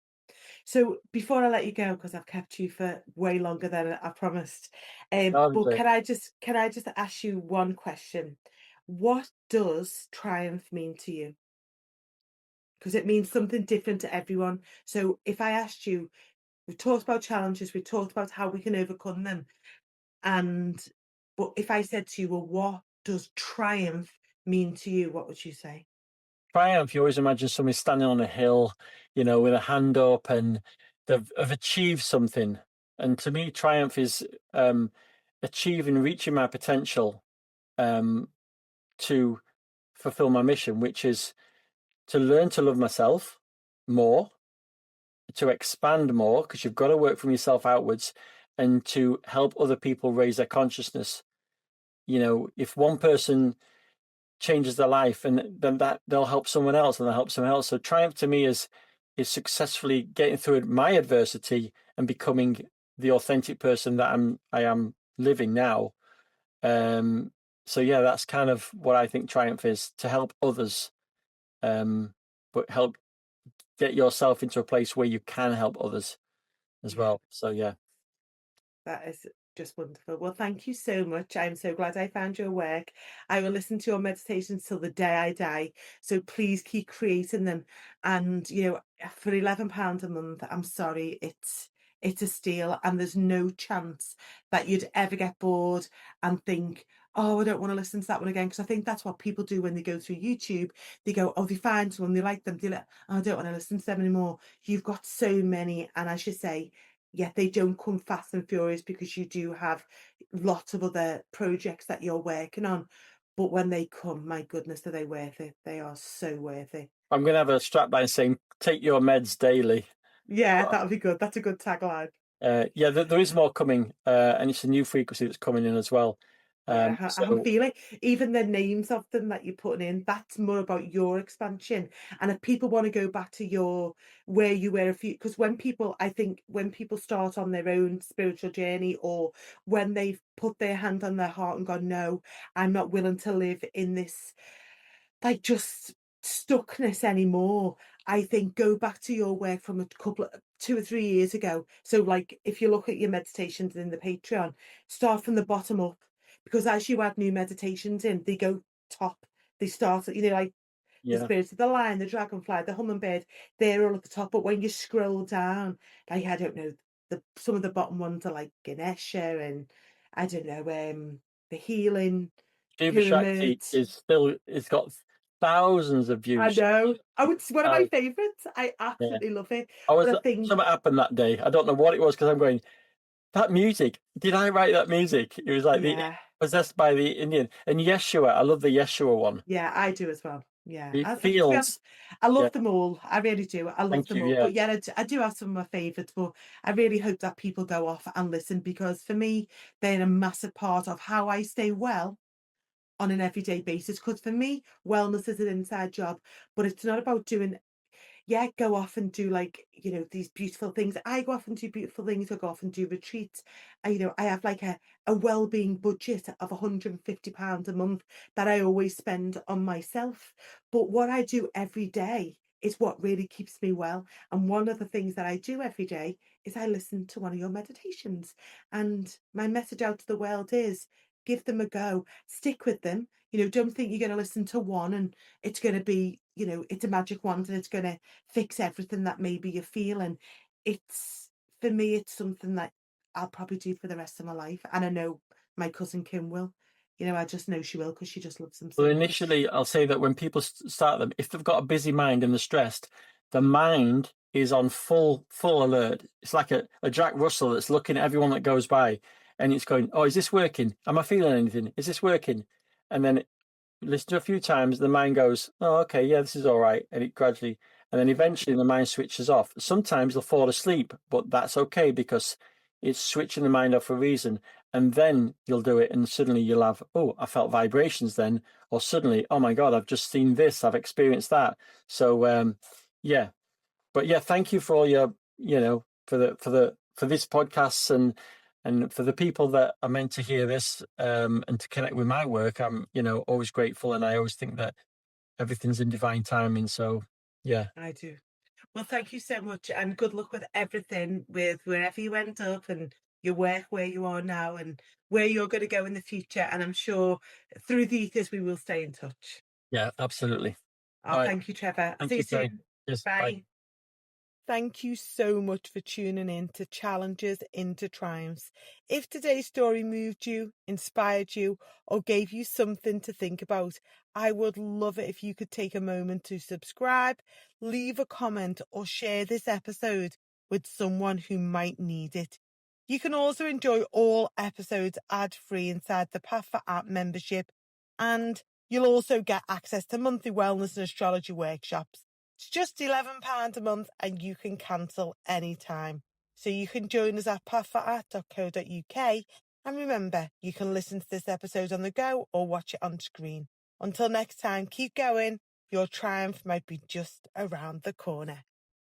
So before I let you go, because I've kept you for way longer than I promised, but obviously, can I just ask you one question? what does triumph mean to you? Because it means something different to everyone. So if I asked you, we've talked about challenges, we've talked about how we can overcome them, and but if I said to you, well, what does triumph mean to you? What would you say? Triumph, you always imagine somebody standing on a hill, with a hand up, and they've achieved something. And to me, triumph is achieving, reaching my potential, um, to fulfill my mission, which is to learn to love myself more, to expand more, because you've got to work from yourself outwards, and to help other people raise their consciousness. If one person changes their life, and then that they'll help someone else, and they'll help someone else. So triumph to me is successfully getting through my adversity and becoming the authentic person that I am living now. So yeah, that's kind of what I think triumph is: to help others, but help get yourself into a place where you can help others as Yeah. well. So yeah. That is just wonderful. Well, thank you so much. I'm so glad I found your work. I will listen to your meditations till the day I die. So please keep creating them. And for £11 a month, I'm sorry, it's a steal, and there's no chance that you'd ever get bored and think, oh, I don't want to listen to that one again. Because I think that's what people do when they go through YouTube. They go, oh, they find someone, they like them, they like, oh, I don't want to listen to them anymore. You've got so many, and as you say, yet they don't come fast and furious because you do have lots of other projects that you're working on. But when they come, my goodness, are they worth it? They are so worth it. I'm gonna have a strap line saying "Take your meds daily." Yeah, that would be good. That's a good tagline. Yeah, there is more coming, and it's a new frequency that's coming in as well. Yeah, I'm So feeling even the names of them that you're putting in, that's more about your expansion. And if people want to go back to your where you were a few, because I think when people start on their own spiritual journey, or when they've put their hand on their heart and gone, no, I'm not willing to live in this like just stuckness anymore. I think go back to your work from a couple of 2 or 3 years ago. So like if you look at your meditations in the Patreon, start from the bottom up, because as you add new meditations in, they go top. They start at, like the yeah, spirits of the lion, the dragonfly, the hummingbird, they're all at the top. But when you scroll down, like I don't know, some of the bottom ones are like Ganesha and I don't know, the healing Shiva pyramid. Shakti it's got thousands of I views. know. Oh, it's one of my Thou- favourites. I Yeah, absolutely love it. I But was I think, something happened that day. I don't know what it was, because I'm going, that music. Did I write that music? It was like the yeah, possessed by the Indian, and Yeshua. I love the Yeshua one. yeah, I do as well. Yeah, It to be feels. honest, I Yeah, love them all. I really do. I love thank them you. all. Yeah, But yeah, I do have some of my favourites. But I really hope that people go off and listen, because for me, they're a massive part of how I stay well on an everyday basis. Because for me, wellness is an inside job, but it's not about doing, yeah, go off and do like, these beautiful things. I go off and do beautiful things. I go off and do retreats. I have like a well-being budget of £150 a month that I always spend on myself. But what I do every day is what really keeps me well. And one of the things that I do every day is I listen to one of your meditations. And my message out to the world is give them a go, stick with them. Don't think you're going to listen to one and it's going to be, it's a magic wand and it's going to fix everything that maybe you're feeling. It's For me, it's something that I'll probably do for the rest of my life. And I know my cousin Kim will. I just know she will because she just loves them well, so much. initially, I'll say that when people start them, if they've got a busy mind and they're stressed, the mind is on full alert. It's like a Jack Russell that's looking at everyone that goes by, and it's going, "Oh, is this working? Am I feeling anything? Is this working?" And then listen to a few times, the mind goes, "Oh, okay, yeah, this is all right," and it gradually, and then eventually the mind switches off. Sometimes they'll fall asleep, but that's okay, because it's switching the mind off for a reason. And then you'll do it, and suddenly you'll have, "Oh, I felt vibrations then," or suddenly, "Oh my God, I've just seen this, I've experienced that." So, yeah, but yeah, thank you for all your, for this podcast, and for the people that are meant to hear this, and to connect with my work. I'm, always grateful, and I always think that everything's in divine timing. So yeah, I do. Well, thank you so much and good luck with everything, with wherever you end up and your work, where you are now, and where you're going to go in the future. And I'm sure through the ethers we will stay in touch. Yeah, absolutely. Oh, All right. thank you, Trevor. Thank See you you, Terry. soon. Yes. Bye. Bye. Thank you so much for tuning in to Challenges into Triumphs. If today's story moved you, inspired you, or gave you something to think about, I would love it if you could take a moment to subscribe, leave a comment, or share this episode with someone who might need it. You can also enjoy all episodes ad-free inside the Path for Art membership, and you'll also get access to monthly wellness and astrology workshops. It's just £11 a month and you can cancel anytime. So you can join us at pathforart.co.uk, and remember, you can listen to this episode on the go or watch it on screen. Until next time, keep going. Your triumph might be just around the corner.